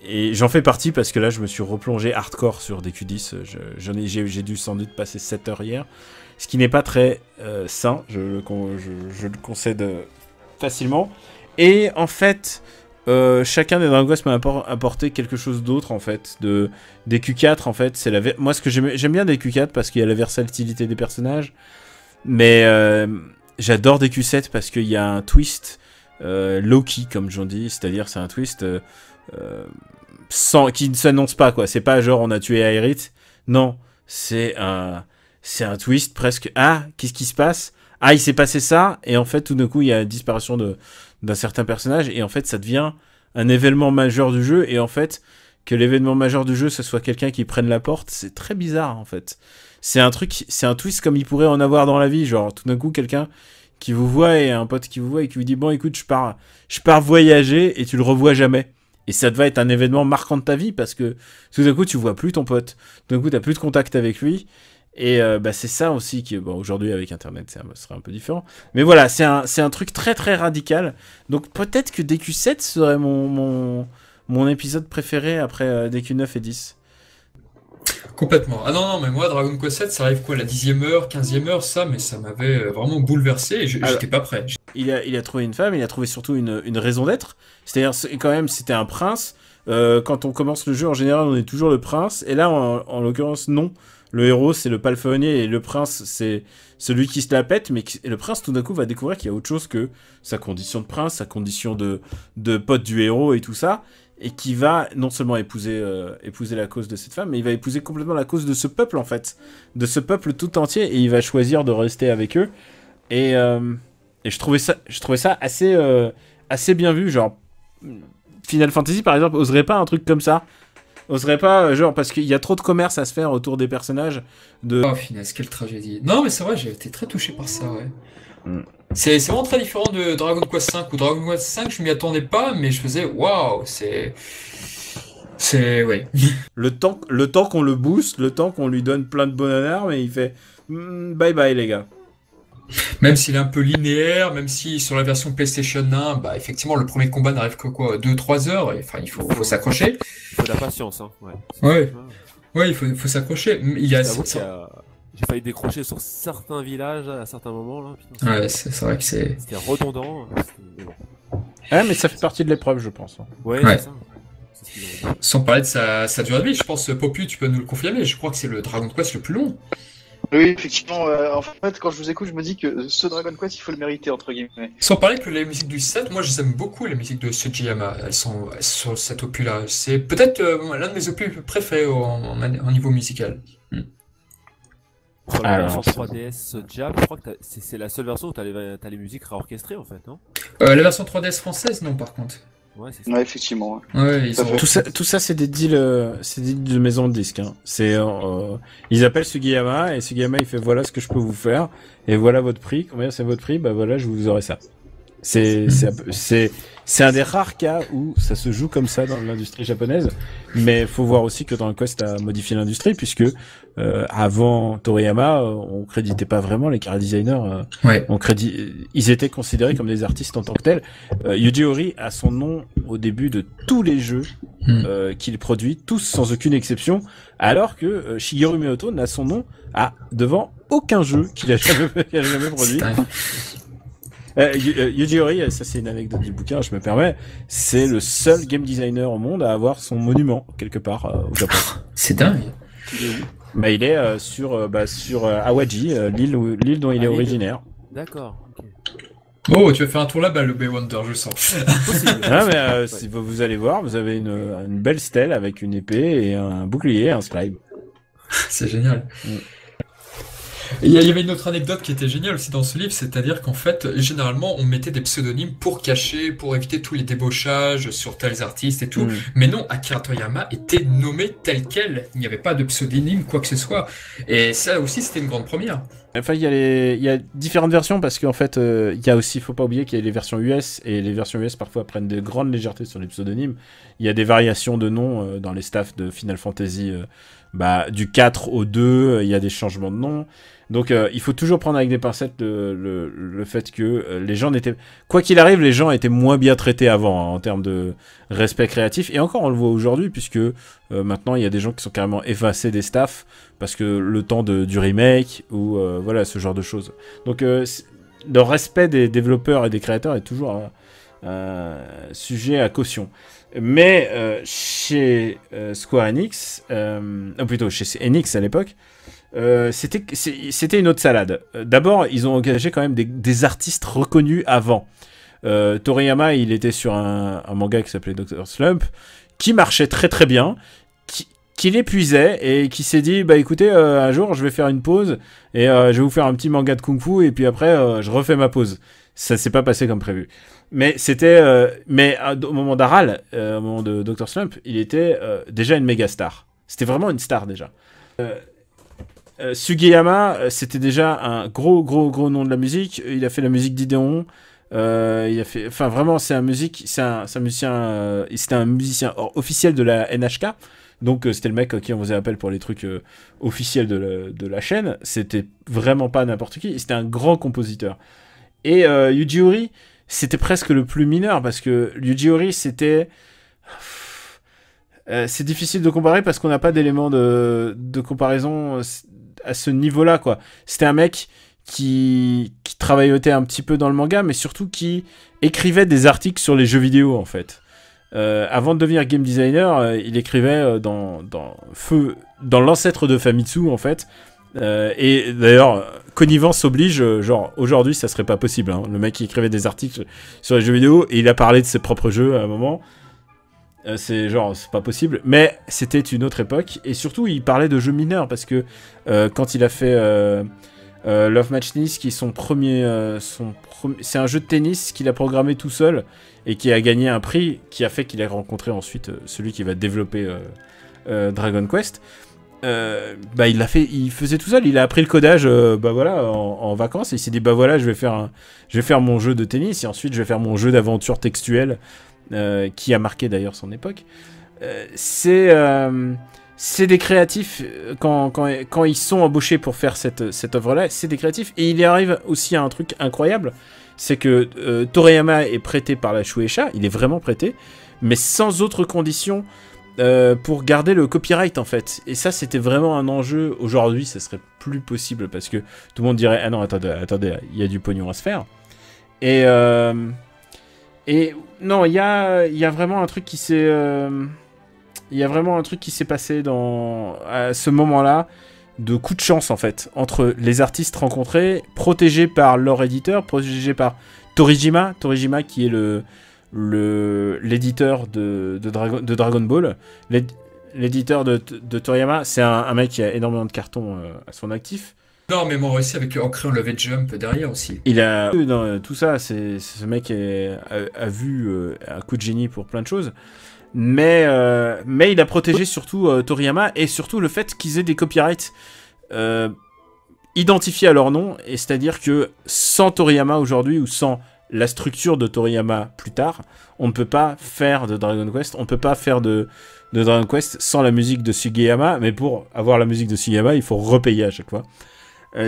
et j'en fais partie parce que là je me suis replongé hardcore sur DQ10, j'ai dû sans doute passer 7 heures hier, ce qui n'est pas très sain, je le concède facilement, et en fait chacun des Dragon Quest m'a apporté quelque chose d'autre en fait. DQ4 en fait, moi ce que j'aime bien DQ4 parce qu'il y a la versatilité des personnages, mais j'adore DQ7 parce qu'il y a un twist low-key comme j'en dis, c'est-à-dire c'est un twist qui ne s'annonce pas quoi. C'est pas genre on a tué Aerith, non, c'est un c'est un twist presque. Ah, qu'est-ce qui se passe? Ah, il s'est passé ça, et en fait, tout d'un coup, il y a la disparition d'un certain personnage, et en fait, ça devient un événement majeur du jeu, et en fait, que l'événement majeur du jeu, ce soit quelqu'un qui prenne la porte, c'est très bizarre, en fait. C'est un twist comme il pourrait en avoir dans la vie, genre, tout d'un coup, quelqu'un qui vous voit, et un pote qui vous voit, et qui vous dit, bon, écoute, je pars voyager, et tu le revois jamais. Et ça devait être un événement marquant de ta vie, parce que tout d'un coup, tu vois plus ton pote, tout d'un coup, t'as plus de contact avec lui. Et c'est ça aussi qui, bon, aujourd'hui avec Internet, ce serait un peu différent. Mais voilà, c'est un truc très très radical. Donc peut-être que DQ7 serait mon épisode préféré après DQ9 et 10. Complètement. Ah non, mais moi, Dragon Quest 7, ça arrive quoi, la 10e heure, 15e heure, ça, mais ça m'avait vraiment bouleversé et j'étais pas prêt. Il a trouvé une femme, il a trouvé surtout une raison d'être. C'est-à-dire, quand même, c'était un prince. Quand on commence le jeu, en général, on est toujours le prince. Et là, en l'occurrence, non. Le héros, c'est le palefrenier, et le prince, c'est celui qui se la pète, mais le prince, tout d'un coup, va découvrir qu'il y a autre chose que sa condition de prince, sa condition de pote du héros et tout ça, et qui va non seulement épouser la cause de cette femme, mais il va épouser complètement la cause de ce peuple, en fait. De ce peuple tout entier, et il va choisir de rester avec eux. Et je trouvais ça assez bien vu, genre... Final Fantasy, par exemple, oserait pas un truc comme ça. Oserait pas, genre, parce qu'il y a trop de commerce à se faire autour des personnages de... Oh, finesse, quelle tragédie. Non, mais c'est vrai, j'ai été très touché par ça, ouais. Mm. C'est vraiment très différent de Dragon Quest V, ou Dragon Quest V, je m'y attendais pas, mais je faisais, waouh, ouais. Le temps qu'on le booste, le temps qu'on lui donne plein de bonnes armes, et il fait bye bye les gars. Même s'il est un peu linéaire, même si sur la version PlayStation 1, bah effectivement le premier combat n'arrive que quoi, 2-3 heures, et, enfin il faut s'accrocher. Il faut de la patience, hein. Ouais, il faut s'accrocher. Il y a... J'ai failli décrocher sur certains villages à certains moments là. Putain, ouais, c'est vrai que c'est... C'était redondant. Mais bon. Ouais, mais ça fait partie de l'épreuve, je pense. Ouais. C'est ça. Sans parler de sa durée de vie, je pense, Popu, tu peux nous le confirmer, je crois que c'est le Dragon Quest le plus long. Oui, effectivement. En fait, quand je vous écoute, je me dis que ce Dragon Quest, il faut le mériter, entre guillemets. Sans parler que les musiques du 7, moi, je les aime beaucoup, les musiques de Sugiyama. Elles sont sur cet opus-là. C'est peut-être l'un de mes opus préférés en niveau musical. Sur la version 3DS Jap, je crois que c'est la seule version où t'as les musiques réorchestrées, en fait, non? La version 3DS française, non, par contre. Ouais, c'est ça. Ouais, effectivement. Ouais, ils ont... Tout ça, c'est des deals de maison de disques. Hein. Ils appellent Sugiyama, et Sugiyama, il fait voilà ce que je peux vous faire, et voilà votre prix. Combien c'est votre prix? Bah voilà, je vous aurai ça. C'est un des rares cas où ça se joue comme ça dans l'industrie japonaise, mais faut voir aussi que Dragon Quest a modifié l'industrie, puisque avant Toriyama, on créditait pas vraiment les chara designers. Ouais. Ils étaient considérés comme des artistes en tant que tels. Yuji Horii a son nom au début de tous les jeux qu'il produit, tous sans aucune exception, alors que Shigeru Miyamoto n'a son nom devant aucun jeu qu'il a jamais produit. Yuji Horii, ça c'est une anecdote du bouquin, je me permets, c'est le seul game designer au monde à avoir son monument quelque part au Japon. C'est dingue. Il est sur Awaji, l'île dont il est originaire. D'accord. Ok. Oh, tu vas faire un tour là-bas, le Bay Wonder, je sens. Ah, mais si vous allez voir, vous avez une belle stèle avec une épée et un bouclier, un scribe. C'est génial. Il y avait une autre anecdote qui était géniale aussi dans ce livre, c'est-à-dire qu'en fait, généralement, on mettait des pseudonymes pour cacher, pour éviter tous les débauchages sur tels artistes et tout. Mais non, Akira Toriyama était nommé tel quel. Il n'y avait pas de pseudonyme, quoi que ce soit. Et ça aussi, c'était une grande première. Enfin, il y a différentes versions parce qu'en fait, il y a aussi, faut pas oublier qu'il y a les versions US et les versions US parfois prennent de grandes légèretés sur les pseudonymes. Il y a des variations de noms dans les staffs de Final Fantasy, du 4 au 2, il y a des changements de noms. Donc, il faut toujours prendre avec des pincettes le fait que les gens n'étaient... Quoi qu'il arrive, les gens étaient moins bien traités avant, hein, en termes de respect créatif. Et encore, on le voit aujourd'hui, puisque maintenant, il y a des gens qui sont carrément effacés des staffs, parce que le temps du remake, ou voilà, ce genre de choses. Donc, le respect des développeurs et des créateurs est toujours un sujet à caution. Mais chez Square Enix, ou plutôt chez Enix à l'époque, c'était une autre salade. D'abord, ils ont engagé quand même des artistes reconnus avant. Toriyama, il était sur un manga qui s'appelait Dr. Slump, qui marchait très très bien, qui l'épuisait et qui s'est dit bah écoutez un jour je vais faire une pause et je vais vous faire un petit manga de kung-fu et puis après je refais ma pause. Ça s'est pas passé comme prévu. Mais c'était au moment d'Aral, au moment de Dr Slump, il était déjà une méga star. C'était vraiment une star déjà. Sugiyama, c'était déjà un gros nom de la musique. Il a fait la musique d'Ideon. Il a fait, enfin vraiment, c'était un musicien officiel de la NHK. Donc c'était le mec à qui on faisait appel pour les trucs officiels de la chaîne. C'était vraiment pas n'importe qui. C'était un grand compositeur. Et Yuji Horii, c'était presque le plus mineur parce que Yuji Horii, c'était c'est difficile de comparer parce qu'on n'a pas d'éléments de comparaison à ce niveau-là, quoi. C'était un mec qui travaillotait un petit peu dans le manga, mais surtout qui écrivait des articles sur les jeux vidéo, en fait. Avant de devenir game designer, il écrivait dans l'ancêtre de Famitsu, en fait. Et d'ailleurs, connivence oblige, genre aujourd'hui ça serait pas possible, hein. Le mec qui écrivait des articles sur les jeux vidéo et il a parlé de ses propres jeux à un moment. C'est pas possible, mais c'était une autre époque et surtout il parlait de jeux mineurs parce que quand il a fait Love Match Tennis, qui est c'est un jeu de tennis qu'il a programmé tout seul et qui a gagné un prix qui a fait qu'il a rencontré ensuite celui qui va développer Dragon Quest. Il faisait tout seul, il a appris le codage en vacances et il s'est dit bah voilà je vais faire mon jeu de tennis et ensuite je vais faire mon jeu d'aventure textuelle qui a marqué d'ailleurs son époque. C'est des créatifs quand ils sont embauchés pour faire cette œuvre là, c'est des créatifs et il y arrive aussi à un truc incroyable, c'est que Toriyama est prêté par la Shueisha, il est vraiment prêté mais sans autre condition pour garder le copyright en fait. Et ça c'était vraiment un enjeu. Aujourd'hui ça serait plus possible parce que tout le monde dirait ah non attendez il y a du pognon à se faire. Et non il y a vraiment un truc qui s'est passé à ce moment-là de coup de chance en fait entre les artistes rencontrés, protégés par leur éditeur, protégés par Toriyama qui est l'éditeur de Dragon Ball. L'éditeur de Toriyama, c'est un mec qui a énormément de cartons à son actif. Énormément réussi en créant le V-Jump derrière aussi. Il a dans tout ça, ce mec a vu un coup de génie pour plein de choses. Mais il a protégé surtout Toriyama et surtout le fait qu'ils aient des copyrights identifiés à leur nom. Et c'est-à-dire que sans Toriyama aujourd'hui ou sans la structure de Toriyama plus tard, on ne peut pas faire de Dragon Quest, on ne peut pas faire de Dragon Quest sans la musique de Sugiyama, mais pour avoir la musique de Sugiyama, il faut repayer à chaque fois.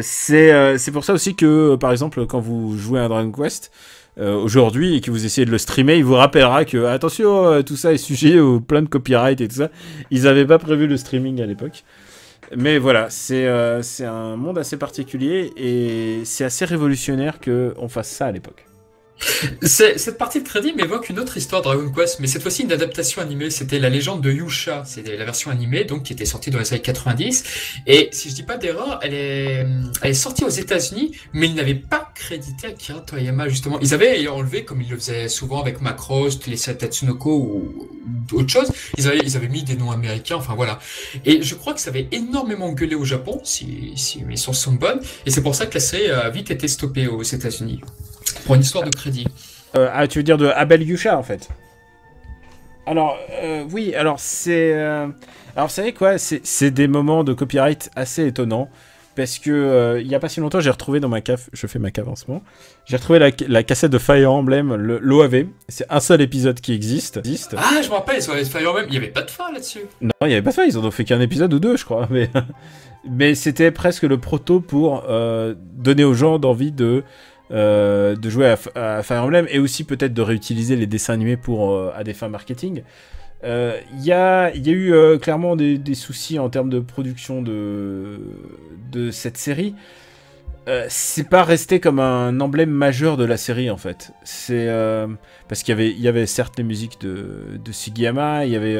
C'est pour ça aussi que, par exemple, quand vous jouez à Dragon Quest aujourd'hui et que vous essayez de le streamer, il vous rappellera que, attention, tout ça est sujet aux plein de copyright et tout ça. Ils n'avaient pas prévu le streaming à l'époque. Mais voilà, c'est un monde assez particulier et c'est assez révolutionnaire qu'on fasse ça à l'époque. Cette partie de crédit m'évoque une autre histoire de Dragon Quest, mais cette fois-ci une adaptation animée. C'était la légende de Yusha. C'était la version animée, donc, qui était sortie dans les années 90. Et si je dis pas d'erreur, elle est sortie aux États-Unis, mais ils n'avaient pas crédité Akira Toriyama, justement. Ils avaient enlevé, comme ils le faisaient souvent avec Macross, les Tatsunoko ou autre chose. Ils avaient mis des noms américains, enfin voilà. Et je crois que ça avait énormément gueulé au Japon, si mes sources sont bonnes. Et c'est pour ça que la série a vite été stoppée aux États-Unis. Pour une histoire de crédit. Tu veux dire de Abel Yusha en fait. Alors oui, alors c'est alors vous savez quoi, c'est des moments de copyright assez étonnants parce que il y a pas si longtemps j'ai retrouvé dans ma cave, je fais ma cave en ce moment, j'ai retrouvé la cassette de Fire Emblem, l'OAV. C'est un seul épisode qui existe. Ah, je me rappelle, sur les Fire Emblem, il y avait pas de fin là-dessus. Non, il y avait pas de fin, ils en ont fait qu'un épisode ou deux, je crois, mais c'était presque le proto pour donner aux gens d'envie de jouer à Fire Emblem et aussi peut-être de réutiliser les dessins animés à des fins marketing. Il y a eu clairement des soucis en termes de production de cette série. C'est pas resté comme un emblème majeur de la série en fait. C'est parce qu'il y avait certes les musiques de Sugiyama, il y avait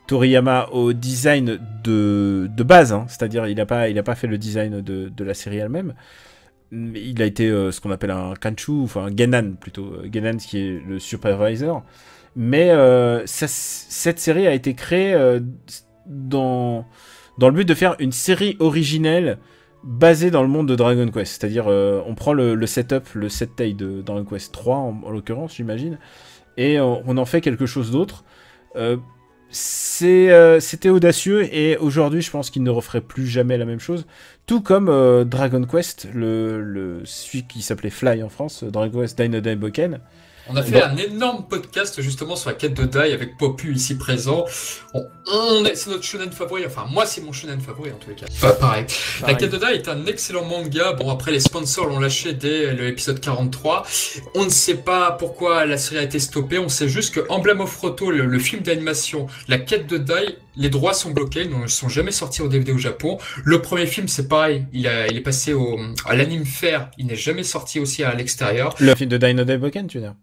Toriyama au design de base, hein, c'est-à-dire il a pas fait le design de la série elle-même. Il a été ce qu'on appelle un Kanchu, enfin un Genan plutôt, Genan qui est le supervisor. Mais cette série a été créée dans le but de faire une série originelle basée dans le monde de Dragon Quest. C'est-à-dire, on prend le setup, le set tail de Dragon Quest 3 en l'occurrence, j'imagine, et on en fait quelque chose d'autre. C'était audacieux, et aujourd'hui, je pense qu'ils ne referaient plus jamais la même chose. Tout comme Dragon Quest, celui qui s'appelait Fly en France, Dragon Quest Dai no Daiboken. On a fait un énorme podcast justement sur la quête de Dai avec Popu ici présent. C'est notre shonen favori, enfin moi c'est mon shonen favori en tous les cas. Enfin pareil. La quête de Dai est un excellent manga. Bon après les sponsors l'ont lâché dès l'épisode 43. On ne sait pas pourquoi la série a été stoppée. On sait juste que Emblem of Roto, le film d'animation, la quête de Dai, les droits sont bloqués, ils ne sont jamais sortis au DVD au Japon. Le premier film c'est pareil, il est passé à l'anime fair, il n'est jamais sorti aussi à l'extérieur. Le film de Dai no Daiboken, tu veux dire?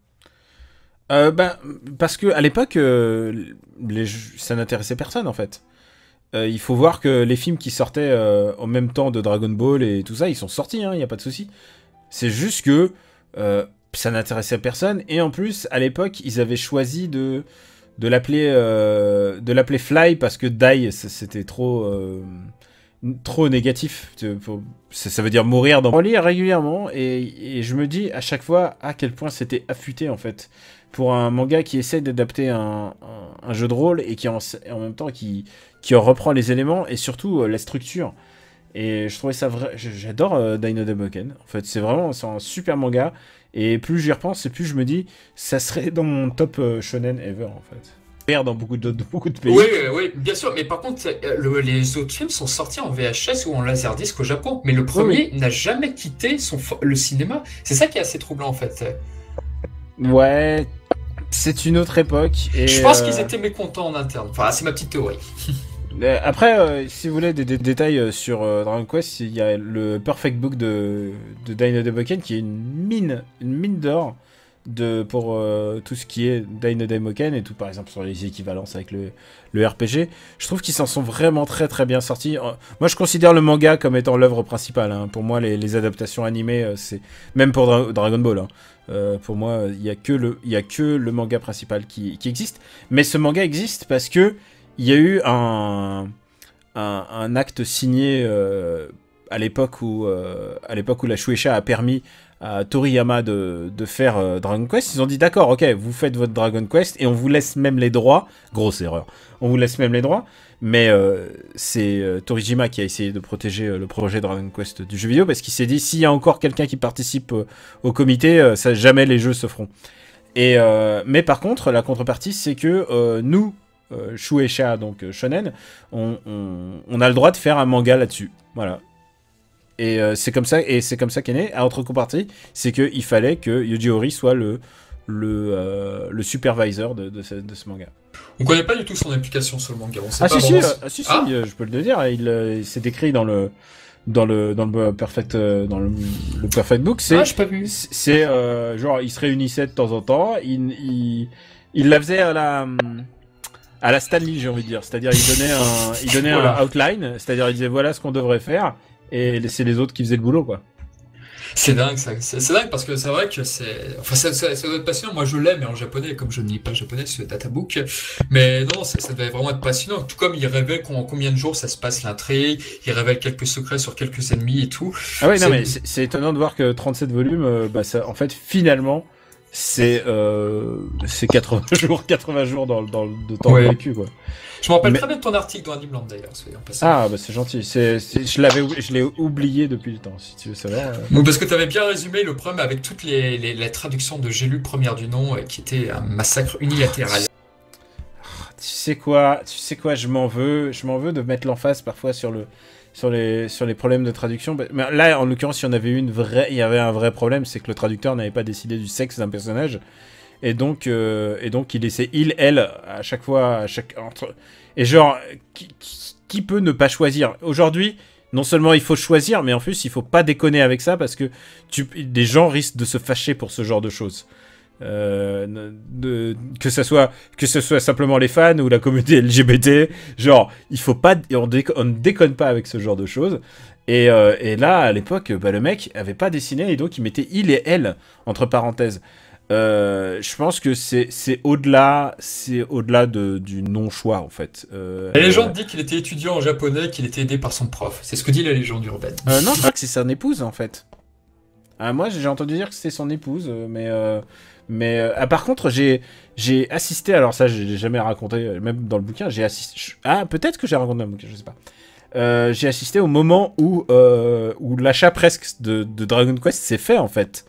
Parce que à l'époque, ça n'intéressait personne en fait. Il faut voir que les films qui sortaient en même temps de Dragon Ball et tout ça, ils sont sortis, il n'y a pas de souci. C'est juste que ça n'intéressait personne, et en plus, à l'époque, ils avaient choisi de l'appeler Fly parce que Dai, c'était trop négatif. Ça veut dire mourir. On lit régulièrement, et je me dis à chaque fois à quel point c'était affûté en fait. Pour un manga qui essaie d'adapter un jeu de rôle et qui en même temps qui en reprend les éléments et surtout la structure. Et je trouvais ça vrai. J'adore Dai no Daiboken. En fait, c'est un super manga. Et plus j'y repense, et plus je me dis, ça serait dans mon top shonen ever en fait. Dans beaucoup de pays. Oui, bien sûr. Mais par contre, les autres films sont sortis en VHS ou en laserdisc au Japon. Mais le premier n'a jamais quitté le cinéma. C'est ça qui est assez troublant en fait. Ouais. C'est une autre époque. Et je pense qu'ils étaient mécontents en interne. Enfin, c'est ma petite théorie. Après, si vous voulez des détails sur Dragon Quest, il y a le Perfect Book de Dai no Daiboken qui est une mine d'or pour tout ce qui est Dai no Daiboken et tout, par exemple sur les équivalences avec le RPG. Je trouve qu'ils s'en sont vraiment très très bien sortis. Moi, je considère le manga comme étant l'œuvre principale. Hein. Pour moi, les adaptations animées, c'est même pour Dragon Ball. Hein. Pour moi, il y a que le manga principal qui existe. Mais ce manga existe parce que il y a eu un acte signé à l'époque où la Shueisha a permis à Toriyama de faire Dragon Quest. Ils ont dit d'accord, ok, vous faites votre Dragon Quest et on vous laisse même les droits. Grosse erreur. On vous laisse même les droits. Mais c'est Toriyama qui a essayé de protéger le projet Dragon Quest du jeu vidéo, parce qu'il s'est dit, s'il y a encore quelqu'un qui participe au comité, jamais les jeux se feront. Mais par contre, la contrepartie, c'est que nous, Shueisha, donc Shonen, on a le droit de faire un manga là-dessus. Voilà. Et c'est comme ça qu'est né. À autre contrepartie, c'est qu'il fallait que Yuji Horii soit le supervisor de ce manga. On connaît pas du tout son implication sur le manga. On sait si, je peux le dire. C'est écrit dans le Perfect Book. J'ai pas vu. C'est genre ils se réunissaient de temps en temps. Il la faisait à la Stan Lee, j'ai envie de dire. C'est-à-dire il donnait un outline. C'est-à-dire il disait voilà ce qu'on devrait faire, et c'est les autres qui faisaient le boulot, quoi. C'est dingue, ça. C'est dingue parce que c'est vrai que ça doit être passionnant. Moi, je l'aime, mais en japonais, comme je ne lis pas japonais, c'est databook. Mais non, ça devait vraiment être passionnant. Tout comme il révèle en combien de jours ça se passe l'intrigue, il révèle quelques secrets sur quelques ennemis et tout. Ah oui, non, mais c'est étonnant de voir que 37 volumes, ça, en fait, finalement, c'est 80 jours de temps vécu, quoi. Je me rappelle très bien de ton article dans Animeland d'ailleurs. Ah bah c'est gentil. Je l'ai oublié depuis le temps, si tu veux savoir. Donc, parce que tu avais bien résumé le problème avec toutes les traductions de J'ai lu première du nom, qui était un massacre unilatéral. Tu sais quoi, je m'en veux de mettre l'emphase parfois sur les problèmes de traduction. Mais là, en l'occurrence, il y avait un vrai problème, c'est que le traducteur n'avait pas décidé du sexe d'un personnage. Et donc il laissait elle, à chaque fois, et genre, qui peut ne pas choisir? Aujourd'hui, non seulement il faut choisir, mais en plus, il faut pas déconner avec ça, parce que des gens risquent de se fâcher pour ce genre de choses. Que ce soit simplement les fans ou la communauté LGBT, genre, il faut pas, on ne déconne pas avec ce genre de choses. Et là, à l'époque, le mec avait pas dessiné, et donc il mettait il et elle entre parenthèses. Je pense que c'est au-delà du non-choix en fait. La légende dit qu'il était étudiant en japonais, qu'il était aidé par son prof. C'est ce que dit la légende urbaine. Non, je crois que c'est son épouse en fait. Moi, j'ai entendu dire que c'était son épouse, par contre, j'ai assisté. Alors ça, j'ai jamais raconté, même dans le bouquin, j'ai assisté. Ah, peut-être que j'ai raconté dans le bouquin, je sais pas. J'ai assisté au moment où l'achat presque de Dragon Quest s'est fait en fait.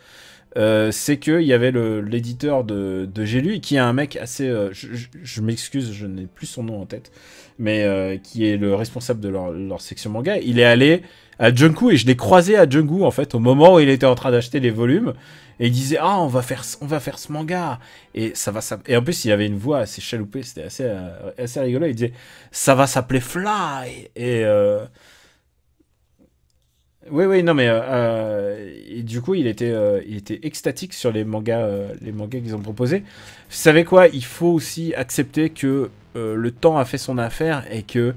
C'est qu'il y avait l'éditeur de J'ai lu, qui est un mec assez... je m'excuse, je n'ai plus son nom en tête, mais qui est le responsable de leur section manga. Il est allé à Junku, et je l'ai croisé à Junku, en fait, au moment où il était en train d'acheter les volumes, et il disait « Ah, on va faire ce manga !» Et ça. Et en plus, il avait une voix assez chaloupée, c'était assez rigolo. Il disait « Ça va s'appeler Fly !» Et... Oui, non, mais et du coup, il était extatique sur les mangas qu'ils ont proposés. Vous savez quoi? Il faut aussi accepter que le temps a fait son affaire et que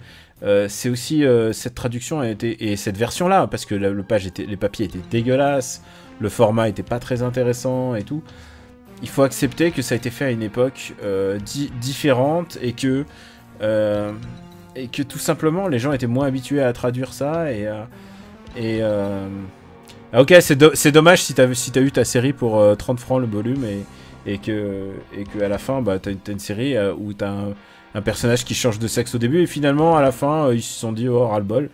c'est aussi cette traduction a été, et cette version-là, parce que les papiers étaient dégueulasses, le format était pas très intéressant et tout. Il faut accepter que ça a été fait à une époque différente et que tout simplement les gens étaient moins habitués à traduire ça ok, c'est dommage si t'as eu ta série pour 30 francs le volume et que à la fin bah t'as une série où t'as un personnage qui change de sexe au début et finalement à la fin ils se sont dit oh ras-le-bol.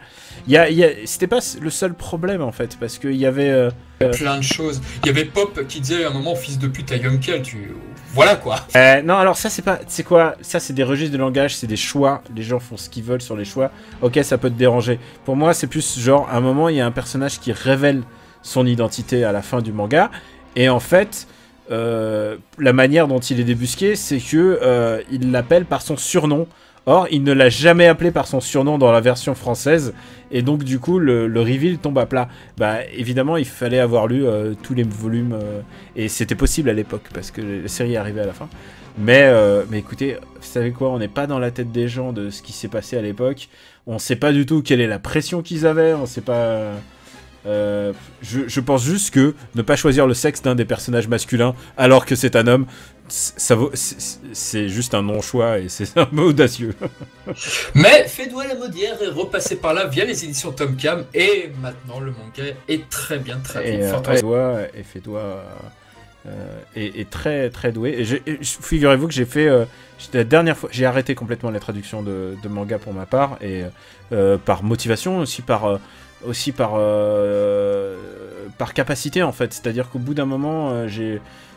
C'était pas le seul problème en fait, parce qu'il y avait plein de choses. Il y avait Pop qui disait à un moment fils de pute à Yonkel, voilà quoi. Non, alors ça c'est pas, c'est quoi? Ça c'est des registres de langage, c'est des choix. Les gens font ce qu'ils veulent sur les choix. Ok, ça peut te déranger. Pour moi, c'est plus genre à un moment il y a un personnage qui révèle son identité à la fin du manga et en fait la manière dont il est débusqué, c'est que il l'appelle par son surnom. Or, il ne l'a jamais appelé par son surnom dans la version française, et donc du coup, le reveal tombe à plat. Bah, évidemment, il fallait avoir lu tous les volumes, et c'était possible à l'époque, parce que la série arrivait à la fin. Mais écoutez, vous savez quoi, on n'est pas dans la tête des gens de ce qui s'est passé à l'époque. On sait pas du tout quelle est la pression qu'ils avaient, on sait pas... je pense juste que ne pas choisir le sexe d'un des personnages masculins alors que c'est un homme, c'est juste un non-choix et c'est un peu audacieux. Mais Fedwa la Maudière est repassé par là via les éditions Tom Cam et maintenant le manga est très bien Fedwa est très très doué. Et figurez-vous que j'ai fait la dernière fois, j'ai arrêté complètement la traduction de manga pour ma part et par motivation aussi par capacité en fait, c'est-à-dire qu'au bout d'un moment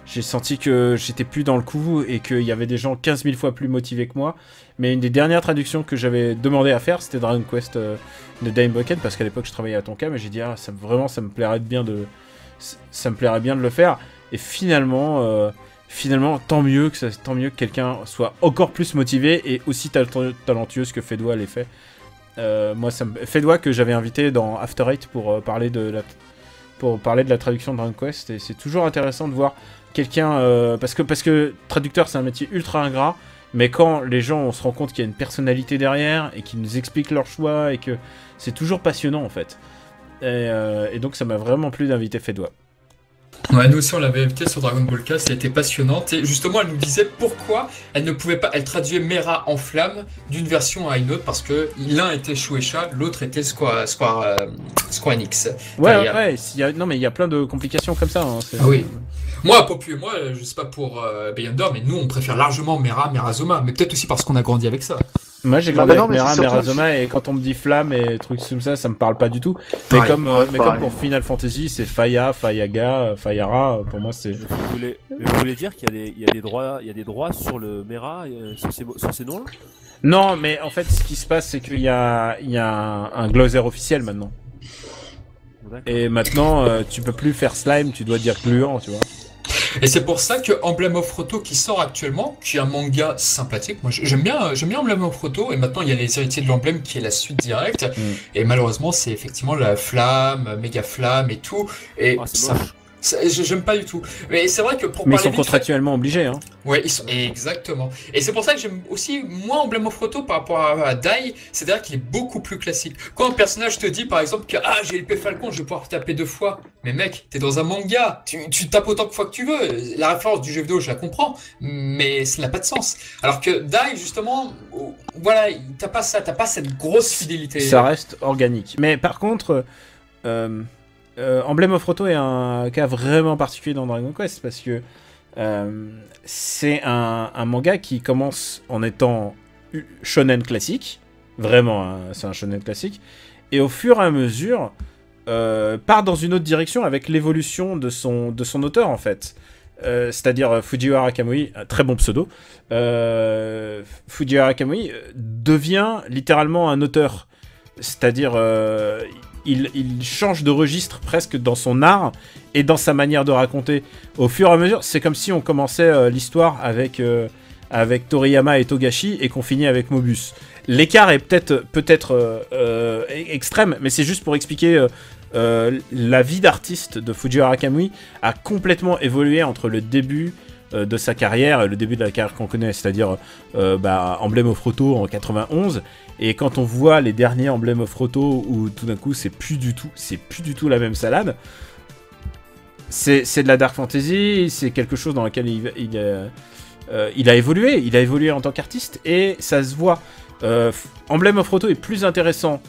j'ai senti que j'étais plus dans le coup et qu'il y avait des gens 15 000 fois plus motivés que moi. Mais une des dernières traductions que j'avais demandé à faire, c'était Dragon Quest de Dime Bucket, parce qu'à l'époque je travaillais à Tonka, mais j'ai dit ça me plairait bien de le faire. Et finalement tant mieux que quelqu'un soit encore plus motivé et aussi talentueux que Fedwa l'ait fait. Moi, Fedwa que j'avais invité dans After Eight pour parler de la traduction de Dragon Quest, et c'est toujours intéressant de voir quelqu'un parce que traducteur c'est un métier ultra ingrat, mais quand les gens on se rend compte qu'il y a une personnalité derrière et qu'ils nous expliquent leurs choix et que c'est toujours passionnant en fait. Et donc ça m'a vraiment plu d'inviter Fedwa. Ouais, nous aussi on l'avait invité sur Dragon Ball Cast, elle était passionnante et justement elle nous disait pourquoi elle ne pouvait pas, elle traduisait Mera en flamme d'une version à une autre parce que l'un était Shueisha, l'autre était Square Enix. Ouais, mais il y a plein de complications comme ça. Hein, oui. Moi, je sais pas pour Beyonder, mais nous on préfère largement Merazoma, mais peut-être aussi parce qu'on a grandi avec ça. Moi j'ai grandi avec Merazoma et quand on me dit flamme et trucs comme ça me parle pas du tout. Mais comme pour Final Fantasy, c'est Faya, Fayaga, Fayara, pour moi c'est... Vous voulez dire qu'il y a des droits sur le Mera, sur ces noms-là? Non, mais en fait ce qui se passe c'est qu'il y a un glossaire officiel maintenant. Et maintenant tu peux plus faire slime, tu dois dire gluant, tu vois. Et c'est pour ça que Emblem of Roto qui sort actuellement, qui est un manga sympathique. Moi j'aime bien Emblem of Roto, et maintenant il y a les héritiers de l'emblème qui est la suite directe. Et malheureusement c'est effectivement la flamme, méga flamme et tout. Et J'aime pas du tout. Mais c'est vrai que pour Mais ils parler sont vite fait- contractuellement obligés, hein. Ouais, ils sont exactement. Et c'est pour ça que j'aime aussi moins Emblem of Photo par rapport à Dai, c'est-à-dire qu'il est beaucoup plus classique. Quand un personnage te dit par exemple que ah j'ai l'épée Falcon, je vais pouvoir taper 2 fois. Mais mec, t'es dans un manga, tu tapes autant de fois que tu veux. La référence du jeu vidéo, je la comprends, mais ça n'a pas de sens. Alors que Dai justement, voilà, t'as pas ça, t'as pas cette grosse fidélité. Ça reste organique. Mais par contre, Emblem of Photo est un cas vraiment particulier dans Dragon Quest parce que c'est un manga qui commence en étant shonen classique, vraiment, hein, c'est un shonen classique, et au fur et à mesure part dans une autre direction avec l'évolution de son auteur en fait. C'est-à-dire Fujiwara Kamui, un très bon pseudo. Fujiwara Kamui devient littéralement un auteur, c'est-à-dire il change de registre presque dans son art et dans sa manière de raconter. Au fur et à mesure, c'est comme si on commençait l'histoire avec Toriyama et Togashi et qu'on finit avec Mobius. L'écart est peut-être extrême, mais c'est juste pour expliquer la vie d'artiste de Fujiwara Kamui a complètement évolué entre le début de sa carrière et le début de la carrière qu'on connaît, c'est-à-dire Emblem of Photo en 91. Et quand on voit les derniers Emblem of Photo où tout d'un coup c'est plus du tout la même salade, c'est de la dark fantasy, c'est quelque chose dans lequel il a évolué en tant qu'artiste et ça se voit. Emblem of Photo est plus intéressant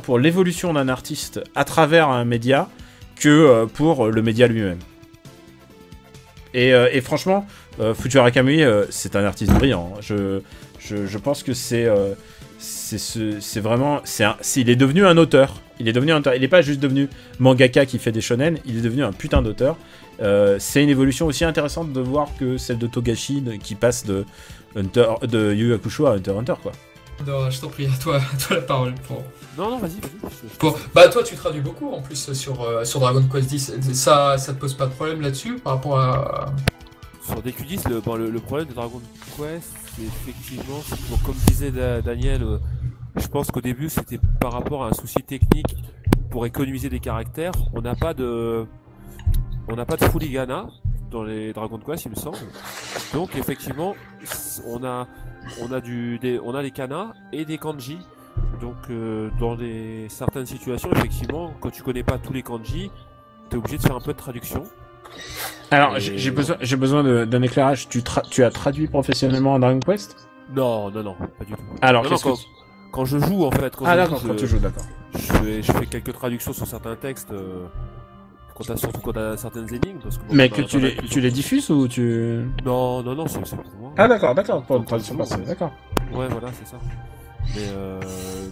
pour l'évolution d'un artiste à travers un média que pour le média lui-même. Et franchement, Fujiwara Kamui, c'est un artiste brillant. Je pense que c'est vraiment... il est devenu un auteur. Il n'est pas juste devenu mangaka qui fait des shonen, il est devenu un putain d'auteur. C'est une évolution aussi intéressante de voir que celle de Togashi qui passe de Yu Yu Hakusho à Hunter x Hunter, quoi. Non, je t'en prie, à toi la parole. Non, vas-y. Bah toi tu traduis beaucoup en plus sur Dragon Quest X. Ça te pose pas de problème là-dessus par rapport à... Sur DQ10, le problème de Dragon Quest, c'est effectivement, comme disait Daniel, je pense qu'au début c'était par rapport à un souci technique pour économiser des caractères. On n'a pas de fooligana dans les Dragon Quest, il me semble. Donc effectivement, on a des kanas et des kanji. Donc dans certaines situations, effectivement, quand tu connais pas tous les kanji, t'es obligé de faire un peu de traduction. Alors, j'ai besoin d'un éclairage. Tu as traduit professionnellement à Dragon Quest ? Non, pas du tout. Alors, quand je joue, en fait, quand tu joues, d'accord. Je fais quelques traductions sur certains textes, surtout quand t'as certaines énigmes. Parce que, mais que tu les diffuses ou tu... Non, c'est pour moi. Ah d'accord, pour une traduction passée, d'accord. Ouais, voilà, c'est ça.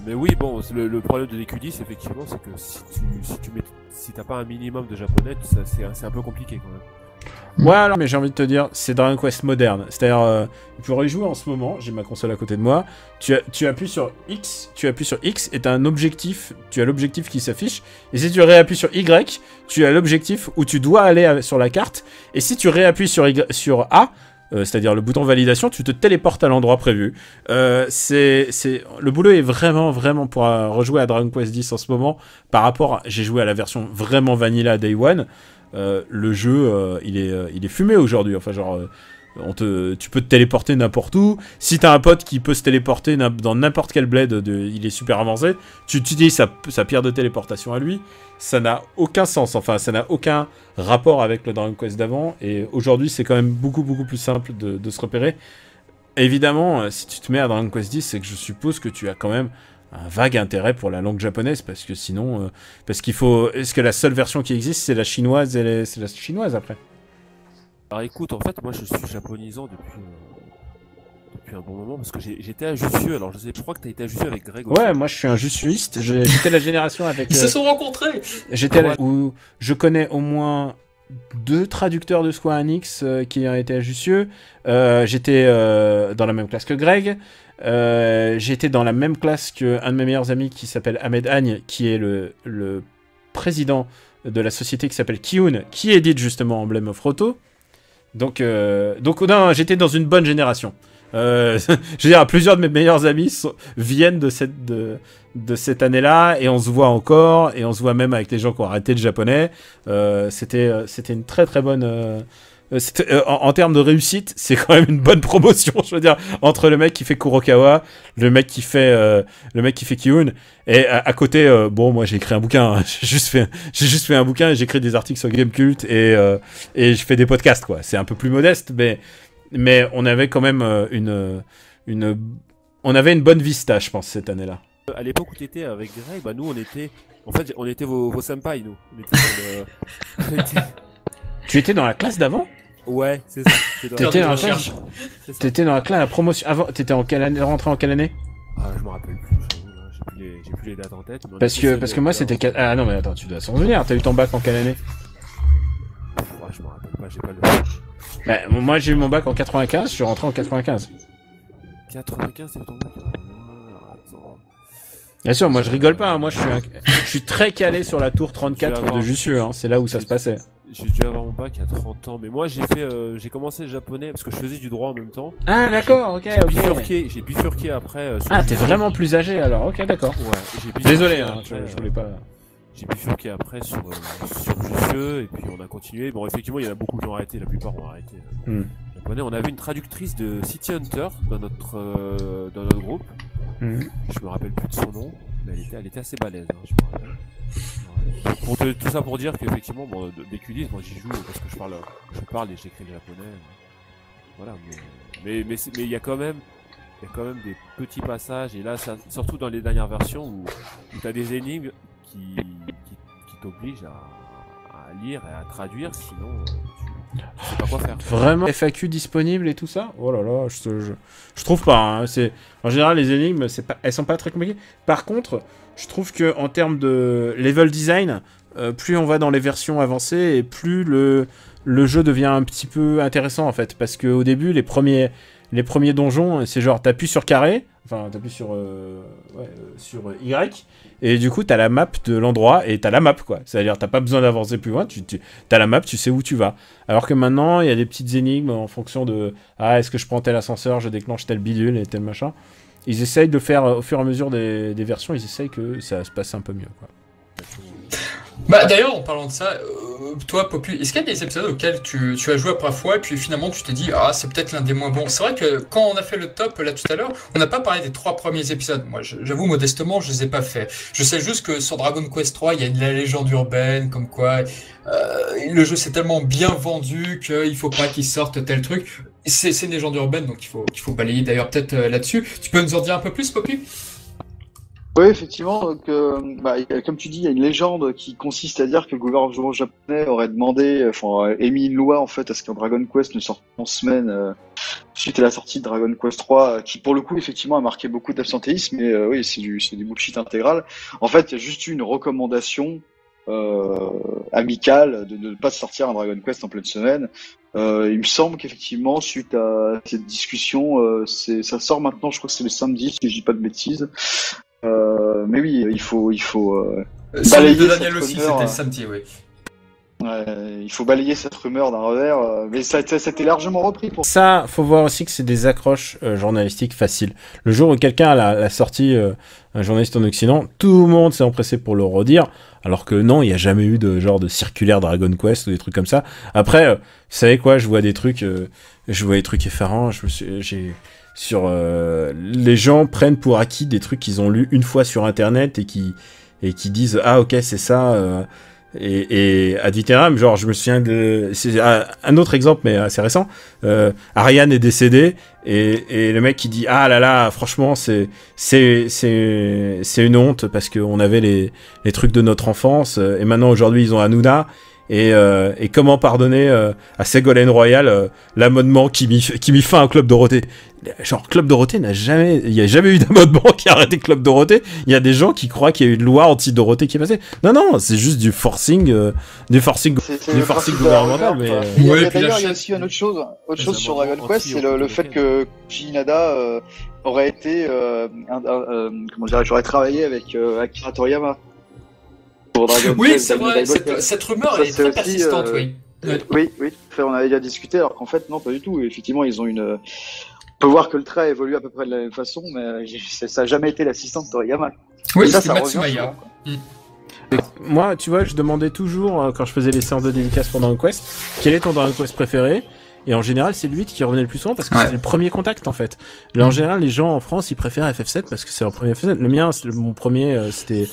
Mais oui, bon, le problème de DQ10, effectivement, c'est que si t'as pas un minimum de japonais, c'est un peu compliqué quand même. Ouais, alors, mais j'ai envie de te dire, c'est Dragon Quest moderne. C'est-à-dire, pour y jouer en ce moment, j'ai ma console à côté de moi, tu appuies sur X et tu as l'objectif qui s'affiche. Et si tu réappuies sur Y, tu as l'objectif où tu dois aller sur la carte. Et si tu réappuies sur A, c'est-à-dire le bouton validation, tu te téléportes à l'endroit prévu. Le boulot est vraiment pour rejouer à Dragon Quest X en ce moment. Par rapport, j'ai joué à la version vraiment vanilla Day One. Le jeu, il est fumé aujourd'hui. Enfin, genre, tu peux te téléporter n'importe où. Si t'as un pote qui peut se téléporter dans n'importe quel bled, il est super avancé. Tu utilises sa pierre de téléportation à lui. Ça n'a aucun sens. Enfin, ça n'a aucun rapport avec le Dragon Quest d'avant. Et aujourd'hui, c'est quand même beaucoup plus simple de se repérer. Évidemment, si tu te mets à Dragon Quest X, c'est que je suppose que tu as quand même un vague intérêt pour la langue japonaise, parce que sinon, est-ce que la seule version qui existe, c'est la chinoise et c'est la chinoise après? Alors écoute, en fait, moi je suis japonisant depuis un bon moment, parce que j'étais à Jussieu. Alors je crois que t'as été à Jussieu avec Greg aussi. Ouais, moi je suis un jussuiste. J'étais la génération avec... Ils se sont rencontrés. J'étais là où je connais au moins 2 traducteurs de Square Enix qui ont été à Jussieu. J'étais dans la même classe que Greg. J'étais dans la même classe qu'un de mes meilleurs amis qui s'appelle Ahmed Agne, qui est le président de la société qui s'appelle Kiun, qui édite justement Emblem of Photo. Donc non, j'étais dans une bonne génération. je veux dire, plusieurs de mes meilleurs amis viennent de cette année-là, et on se voit encore, et on se voit même avec les gens qui ont arrêté le japonais. C'était une très très bonne... en termes de réussite, c'est quand même une bonne promotion, je veux dire, entre le mec qui fait Kurokawa, le mec qui fait Kiun, et à côté, bon, moi j'ai écrit un bouquin, hein. j'ai juste fait un bouquin, et j'écris des articles sur Gamecult, et je fais des podcasts, quoi. C'est un peu plus modeste, mais on avait quand même on avait une bonne vista, je pense, cette année-là. À l'époque où tu étais avec Greg, bah nous on était vos senpai, nous. On était Tu étais dans la classe d'avant? Ouais, c'est ça. T'étais dans la classe, la promotion avant. T'étais en quelle année, rentré en quelle année? Ah, je me rappelle plus. J'ai plus les dates en tête. Parce que moi c'était ah non mais attends, tu dois s'en souvenir. T'as eu ton bac en quelle année? Ouais, je me rappelle pas, j'ai pas le. Bah, moi j'ai eu mon bac en 95, je suis rentré en 95. 95, c'est ton bac? Attends. Bien sûr, moi je rigole pas, hein. Moi je suis très calé sur la tour 34 de Jussieu, hein. C'est là où ça se passait. J'ai dû avoir mon bac il y a 30 ans, mais moi j'ai commencé le japonais parce que je faisais du droit en même temps. Ah d'accord, ok. J'ai bifurqué après. Ah, t'es vraiment plus âgé alors, ok, d'accord. Ouais, j'ai bifurqué. Désolé, hein, après, je voulais pas. J'ai bifurqué après sur Jussieu, et puis on a continué. Bon, effectivement, il y en a beaucoup qui ont arrêté, la plupart ont arrêté. Japonais. On avait une traductrice de City Hunter dans notre groupe. Je me rappelle plus de son nom, mais elle était assez balèze, hein, je me rappelle. Tout ça pour dire qu'effectivement, bon, BQD, moi j'y joue parce que je parle et j'écris le japonais. Voilà, mais il y a quand même des petits passages, et là, surtout dans les dernières versions où tu as des énigmes qui t'obligent à lire et à traduire, sinon tu sais pas quoi faire. Vraiment FAQ disponible et tout ça? Oh là là, je trouve pas, hein. En général, les énigmes, elles sont pas très compliquées. Par contre, je trouve que en termes de level design, plus on va dans les versions avancées, et plus le jeu devient un petit peu intéressant en fait, parce qu'au début, les premiers donjons, c'est genre t'appuies sur carré, enfin t'appuies sur Y, et du coup t'as la map de l'endroit, et t'as la map quoi. C'est-à-dire t'as pas besoin d'avancer plus loin, t'as la map, tu sais où tu vas. Alors que maintenant il y a des petites énigmes en fonction de est-ce que je prends tel ascenseur, je déclenche tel bidule et tel machin. Ils essayent de faire au fur et à mesure des versions, ils essayent que ça se passe un peu mieux quoi. Bah d'ailleurs, en parlant de ça, toi Popu, est-ce qu'il y a des épisodes auxquels tu as joué la première fois et puis finalement tu t'es dit c'est peut-être l'un des moins bons? C'est vrai que quand on a fait le top là tout à l'heure, on n'a pas parlé des 3 premiers épisodes. Moi j'avoue modestement, je les ai pas faits. Je sais juste que sur Dragon Quest 3, il y a la légende urbaine comme quoi le jeu s'est tellement bien vendu qu'il faut pas qu'il sorte tel truc. C'est une légende urbaine, donc il faut balayer d'ailleurs peut-être là-dessus. Tu peux nous en dire un peu plus, Popu? Oui, effectivement, donc, comme tu dis, il y a une légende qui consiste à dire que le gouvernement japonais aurait émis une loi en fait à ce qu'un Dragon Quest ne sorte en semaine suite à la sortie de Dragon Quest 3, qui pour le coup effectivement a marqué beaucoup d'absentéisme, mais oui, c'est du bullshit intégral. En fait, il y a juste eu une recommandation amicale de ne pas sortir un Dragon Quest en pleine semaine. Il me semble qu'effectivement, suite à cette discussion, ça sort maintenant, je crois que c'est le samedi, si je dis pas de bêtises. Mais oui, il faut balayer de Daniel aussi, c'était le samedi, oui. Il faut balayer cette rumeur d'un revers, mais ça a été largement repris pour ça. Faut voir aussi que c'est des accroches journalistiques faciles. Le jour où quelqu'un l'a sorti, un journaliste en Occident, tout le monde s'est empressé pour le redire, alors que non, il n'y a jamais eu de genre de circulaire Dragon Quest ou des trucs comme ça. Après, vous savez quoi, je vois des trucs effarants. Les gens prennent pour acquis des trucs qu'ils ont lus une fois sur internet et qui disent ok c'est ça, et ad vitam, genre je me souviens c'est un autre exemple mais assez récent, Ariane est décédée et le mec qui dit là là franchement c'est une honte parce qu'on avait les trucs de notre enfance et maintenant aujourd'hui ils ont Hanouna. Et comment pardonner à Ségolène Royal l'amendement qui mit fin au Club Dorothée. Genre Club Dorothée il n'y a jamais eu d'amendement qui a arrêté Club Dorothée. Il y a des gens qui croient qu'il y a eu une loi anti-Dorothée qui est passée. Non, c'est juste du forcing gouvernemental. Mais d'ailleurs il y a aussi une autre chose sur Dragon Quest, c'est le fait que Shinada aurait été j'aurais travaillé avec Akira Toriyama. Oui, c'est vrai, cette rumeur elle est très persistante, oui. Oui, on avait déjà discuté, alors qu'en fait, non, pas du tout. Effectivement, ils ont on peut voir que le trait évolue à peu près de la même façon, mais ça n'a jamais été l'assistant de Toriyama. Oui, ça c'est revient Matsumaya. souvent. Moi, tu vois, je demandais toujours, quand je faisais les séances de dédicace pour Dragon Quest, quel est ton Dragon Quest préféré? Et en général, c'est le 8 qui revenait le plus souvent parce que Ouais. c'est le premier contact, en fait. Là, en général, les gens en France, ils préfèrent FF7 parce que c'est leur premier FF7. Le mien, mon premier, c'était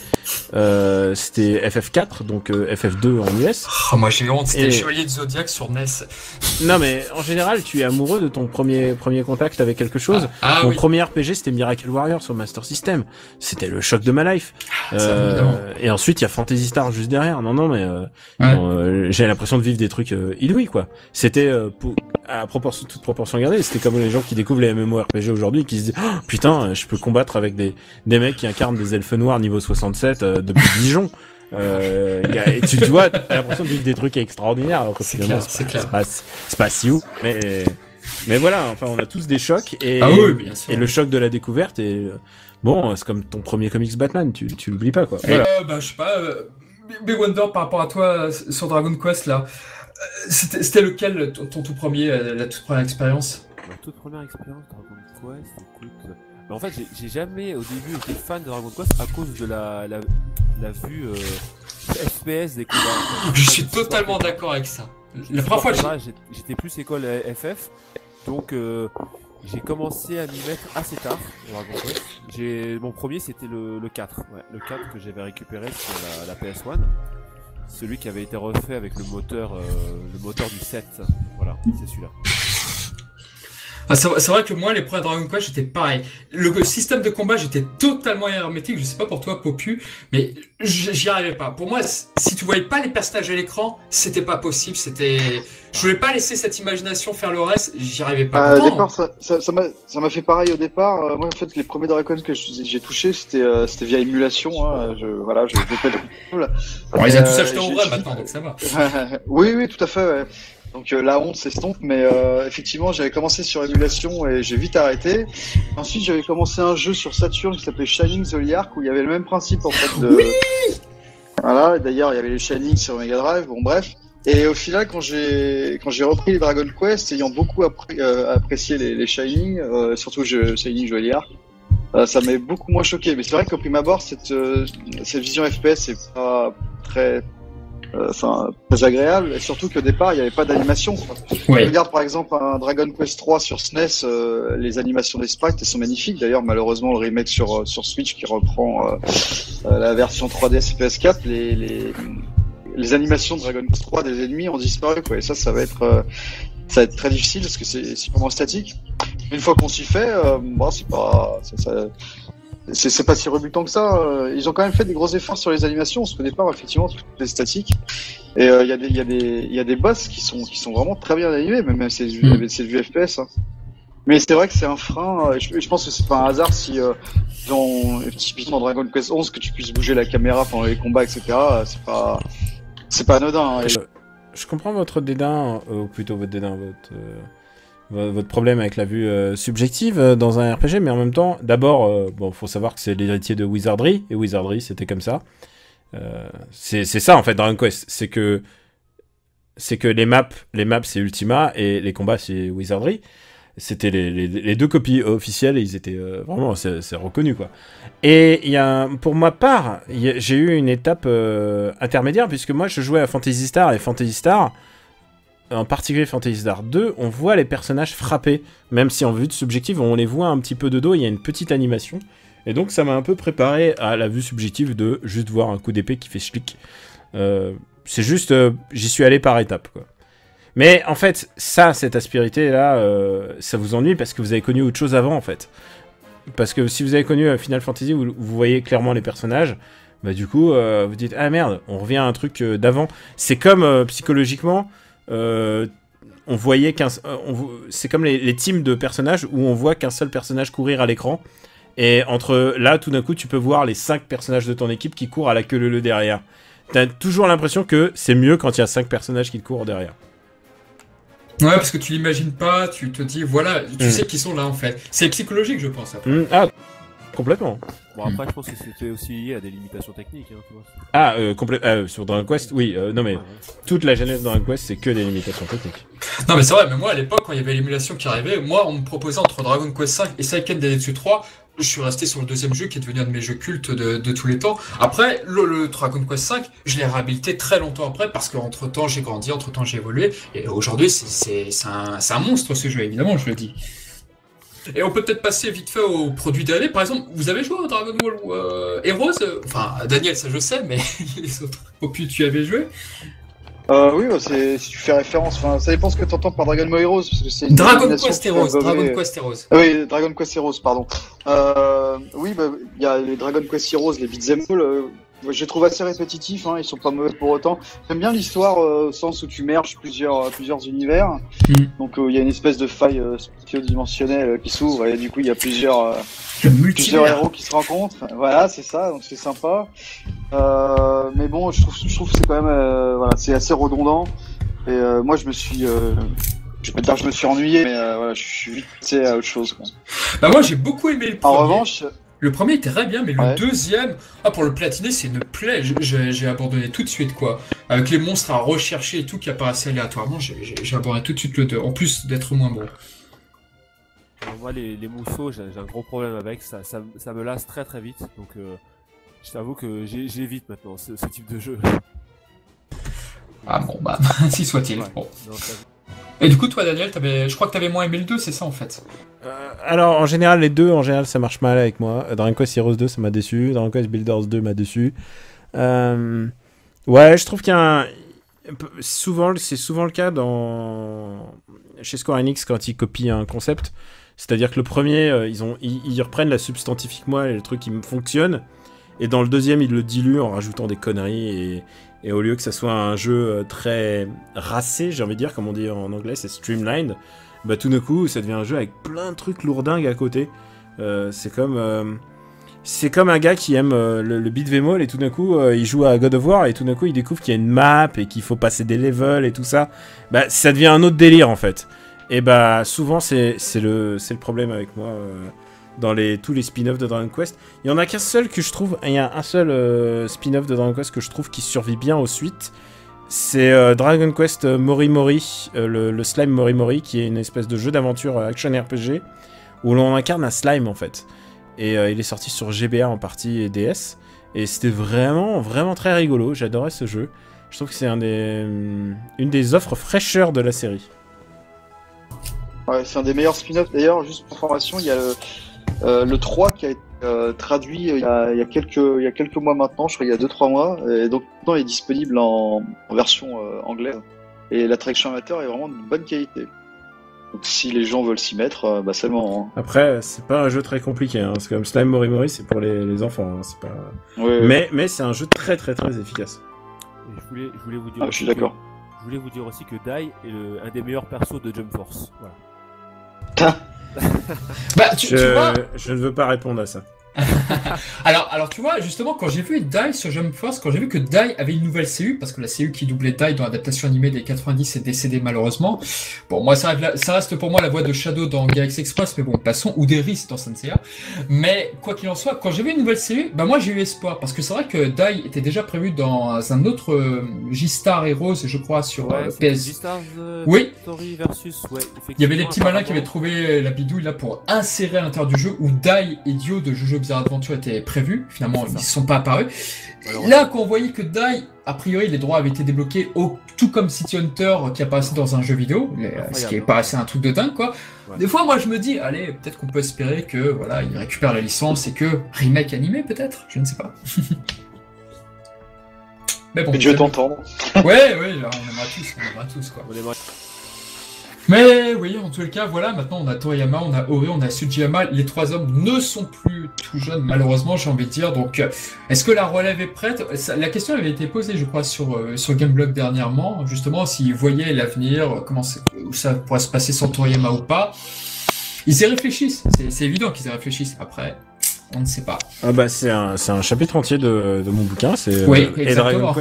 FF4, donc FF2 en US. Oh, moi j'ai honte, c'était Et- le Chevalier de Zodiac sur NES. Non, mais en général, tu es amoureux de ton premier contact avec quelque chose. Ah Mon oui. premier RPG, c'était Miracle Warrior sur Master System. C'était le choc de ma life. Ça, évidemment. Et ensuite, il y a Phantasy Star juste derrière. Non, mais Ouais. bon, j'ai l'impression de vivre des trucs inouïs, quoi. C'était à toute proportion gardée. C'était comme les gens qui découvrent les MMORPG aujourd'hui, qui se disent oh, putain, je peux combattre avec des mecs qui incarnent des elfes noirs niveau 67 depuis Dijon. Et tu vois, t'as l'impression de vivre des trucs extraordinaires. Alors que C'est finalement, clair, c'est clair. c'est pas si ouf. Mais voilà, enfin, on a tous des chocs et Ah oui, bien sûr. et le choc de la découverte et bon, c'est comme ton premier comics Batman, tu l'oublies pas, quoi. Et, Voilà. bah, je sais pas, Big Wonder par rapport à toi sur Dragon Quest là, c'était lequel ton tout premier, la toute première expérience? Ma toute première expérience de Dragon Quest, écoute. Mais en fait, j'ai jamais au début été fan de Dragon Quest à cause de la vue FPS des combats. Je suis totalement d'accord avec ça. La première fois que j'étais plus école FF, donc j'ai commencé à m'y mettre assez tard au Dragon Quest. Mon premier c'était le 4, ouais, le 4 que j'avais récupéré sur la PS1. Celui qui avait été refait avec le moteur du 7. Voilà, c'est celui-là. Ah, c'est vrai que moi, les premiers Dragon Quest, j'étais pareil. Le système de combat, j'étais totalement hermétique. Je sais pas pour toi, Popu, mais j'y arrivais pas. Pour moi, si tu voyais pas les personnages à l'écran, c'était pas possible. Je voulais pas laisser cette imagination faire le reste. J'y arrivais pas. Au Pourtant, départ, ça m'a fait pareil au départ. Moi, en fait, les premiers Dragon Quest que j'ai touché, c'était via émulation. Hein. Je fais pas de bon, ils ont tous acheté en j'ai- vrai maintenant, donc ça va. oui, tout à fait. Ouais. Donc la honte s'estompe, mais effectivement, j'avais commencé sur émulation et j'ai vite arrêté. Ensuite, j'avais commencé un jeu sur Saturn qui s'appelait Shining Zodiac où il y avait le même principe en fait de. Oui. Voilà. D'ailleurs, il y avait les Shining sur Mega Drive. Bon, bref. Et au final, quand j'ai repris les Dragon Quest, ayant beaucoup apprécié les Shining, surtout Shining Zodiac, ça m'avait beaucoup moins choqué. Mais c'est vrai qu'au prime abord, cette vision FPS est pas très très agréable, et surtout qu'au départ il n'y avait pas d'animation. Ouais. Regarde par exemple un Dragon Quest 3 sur SNES, les animations des sprites elles sont magnifiques. D'ailleurs malheureusement le remake sur Switch qui reprend la version 3DS et PS4, les animations de Dragon Quest 3 des ennemis ont disparu, quoi. Et ça va être très difficile parce que c'est vraiment statique. Une fois qu'on s'y fait, bon, c'est pas si rebutant que ça. Ils ont quand même fait des gros efforts sur les animations. On se connaît pas effectivement tout est statique. Et il y a des boss qui sont vraiment très bien animés, même c'est du FPS. Hein. Mais c'est vrai que c'est un frein. Je pense que c'est pas un hasard si typiquement dans Dragon Quest 11 que tu puisses bouger la caméra pendant les combats, etc. C'est pas anodin. Hein. Je comprends votre dédain, ou plutôt votre dédain, votre problème avec la vue subjective dans un RPG, mais en même temps, d'abord, faut savoir que c'est l'héritier de Wizardry, et Wizardry, c'était comme ça. C'est ça, en fait, Dragon Quest. C'est que les maps, c'est Ultima, et les combats, c'est Wizardry. C'était les deux copies officielles, et ils étaient vraiment, c'est reconnu, quoi. Et pour ma part, j'ai eu une étape intermédiaire, puisque moi, je jouais à Phantasy Star, et Phantasy Star, en particulier Phantasy Star 2, on voit les personnages frapper, même si en vue de subjective, on les voit un petit peu de dos, il y a une petite animation. Et donc ça m'a un peu préparé à la vue subjective de juste voir un coup d'épée qui fait schlick. C'est juste, j'y suis allé par étapes, quoi. Mais en fait, cette aspérité-là, ça vous ennuie parce que vous avez connu autre chose avant, en fait. Parce que si vous avez connu Final Fantasy, vous voyez clairement les personnages, bah du coup, vous dites « Ah merde, on revient à un truc d'avant ». C'est comme, psychologiquement... on voyait c'est comme les teams de personnages où on voit qu'un seul personnage courir à l'écran et entre là tout d'un coup tu peux voir les 5 personnages de ton équipe qui courent à la queue leu derrière. T'as toujours l'impression que c'est mieux quand il y a 5 personnages qui courent derrière. Ouais, parce que tu l'imagines pas, tu te dis, voilà, tu sais qu'ils sont là en fait. C'est psychologique, je pense. Après. Ah, complètement. Bon, après, je pense que c'était aussi lié à des limitations techniques, hein, tu vois. Ah, sur Dragon Quest, oui, non mais Ouais, ouais. toute la genèse de Dragon Quest, c'est que des limitations techniques. Non mais c'est vrai, mais moi à l'époque quand il y avait l'émulation qui arrivait, moi on me proposait entre Dragon Quest V et Seiken Densetsu 3, je suis resté sur le deuxième jeu qui est devenu un de mes jeux cultes de tous les temps. Après, le Dragon Quest V, je l'ai réhabilité très longtemps après parce qu'entre temps j'ai grandi, entre temps j'ai évolué, et aujourd'hui c'est un monstre ce jeu, évidemment, je le dis. Et on peut peut-être passer vite fait aux produits dérivés. Par exemple, vous avez joué au Dragon Ball Heroes? Enfin, Daniel, ça je sais, mais les autres opus, tu y avais joué? Oui, bah, si tu fais référence, enfin, ça dépend ce que tu entends par Dragon Ball Heroes, parce que c'est une Dragon dénomination Quest qui Heroes, peut englober- Dragon Quest Heroes. Oui, Dragon Quest Heroes, pardon. Oui, bah, il y a les Dragon Quest Heroes, les beat'em all, je les trouve assez répétitifs, hein, ils sont pas mauvais pour autant. J'aime bien l'histoire au sens où tu merges plusieurs univers. Mm. Donc il y a une espèce de faille spatio-dimensionnelle qui s'ouvre et du coup il y a plusieurs Le multivers. héros qui se rencontrent. Voilà, c'est ça, donc c'est sympa. Mais bon, je trouve que c'est quand même voilà, c'est assez redondant. Et moi je me suis je vais pas dire que je me suis ennuyé, mais voilà, je suis vite passé à autre chose, quoi. Bah moi j'ai beaucoup aimé le premier. En revanche, Le premier était très bien, mais le Ouais. deuxième, pour le platiner, c'est une plaie. J'ai abandonné tout de suite, quoi. Avec les monstres à rechercher et tout qui apparaissaient aléatoirement, j'ai abandonné tout de suite le 2. En plus d'être moins bon. Alors, moi, les mousseaux, j'ai un gros problème avec, ça me lasse très très vite, donc je t'avoue que j'évite maintenant ce type de jeu. Ah bon, bah, si soit-il. Ouais. Bon. Non, ça- Et du coup, toi, Daniel, je crois que t'avais moins aimé le 2, c'est ça, en fait? Alors, en général, les deux, ça marche mal avec moi. Dragon Quest Heroes 2, ça m'a déçu. Dragon Quest Builders 2 m'a déçu. Ouais, je trouve qu'il y a un... C'est souvent le cas chez Square Enix quand ils copient un concept. C'est-à-dire que le premier, ils reprennent la substantifique moelle et le truc qui fonctionne. Et dans le deuxième, ils le diluent en rajoutant des conneries. Et au lieu que ça soit un jeu très racé, j'ai envie de dire, comme on dit en anglais, c'est streamlined. Bah tout d'un coup, ça devient un jeu avec plein de trucs lourdingues à côté. C'est comme un gars qui aime le beat'em all et tout d'un coup, il joue à God of War et tout d'un coup, il découvre qu'il y a une map et qu'il faut passer des levels et tout ça. Bah ça devient un autre délire en fait. Et bah souvent, c'est le problème avec moi dans tous les spin-offs de Dragon Quest. Il y en a qu'un seul que je trouve, il y a un seul spin-off de Dragon Quest que je trouve qui survit bien aux suites. C'est Dragon Quest Mori Mori, le slime Mori Mori, qui est une espèce de jeu d'aventure action RPG où l'on incarne un slime en fait. Et il est sorti sur GBA en partie et DS. Et c'était vraiment, vraiment très rigolo. J'adorais ce jeu. Je trouve que c'est une des offres fraîcheurs de la série. ouais, c'est un des meilleurs spin-offs. D'ailleurs, juste pour information, il y a le 3 qui a été traduit il y a quelques mois maintenant, je crois il y a 2-3 mois, et donc maintenant il est disponible en version anglaise. Et la traduction amateur est vraiment de bonne qualité. Donc si les gens veulent s'y mettre, bah c'est le moment. Hein. Après, c'est pas un jeu très compliqué. Hein. C'est comme Slime Mori Mori, c'est pour les enfants. Hein. C'est pas... Ouais, mais c'est un jeu très très très efficace. Et je voulais vous dire je suis aussi d'accord. Je voulais vous dire aussi que Dai est un des meilleurs persos de Jump Force. Voilà. Bah, tu vois... Je ne veux pas répondre à ça. alors tu vois, justement, quand j'ai vu Dai sur Jump Force, quand j'ai vu que Dai avait une nouvelle CU, parce que la CU qui doublait Dai dans l'adaptation animée des 90 est décédée malheureusement. Bon, moi, ça reste pour moi la voix de Shadow dans Galaxy Express, mais bon, passons, ou d'Eris dans Senseiya. Mais, quoi qu'il en soit, quand j'ai vu une nouvelle CU, bah moi j'ai eu espoir, parce que c'est vrai que Dai était déjà prévu dans un autre J-Star Heroes, je crois, sur PS. J-Stars Oui. Story versus, ouais, effectivement. Il y avait des petits malins qui avaient trouvé la bidouille là pour insérer à l'intérieur du jeu où Dai et Dio de Jojo Bizarre Adventure étaient prévus. Finalement, ils ne sont pas apparus. Là, quand on voyait que Dai, a priori, les droits avaient été débloqués, tout comme City Hunter qui apparaissait dans un jeu vidéo, ce qui paraissait un truc de dingue, quoi. Ouais. Des fois, moi, je me dis, allez, peut-être qu'on peut espérer que, voilà, ils récupèrent la licence et que remake animé, peut-être, je ne sais pas. Mais bon. Je vais t'entendre. Ouais, on aimerait tous, quoi. Mais oui, en tout cas, voilà, maintenant on a Toriyama, on a Ori, on a Tsujiyama, les trois hommes ne sont plus tout jeunes, malheureusement, j'ai envie de dire, donc est-ce que la relève est prête? La question avait été posée, je crois, sur Gameblog dernièrement, justement, s'ils voyaient l'avenir, où ça pourrait se passer sans Toriyama ou pas. Ils y réfléchissent, c'est évident qu'ils y réfléchissent, après, on ne sait pas. Ah bah c'est un chapitre entier de mon bouquin, c'est oui, et Dragon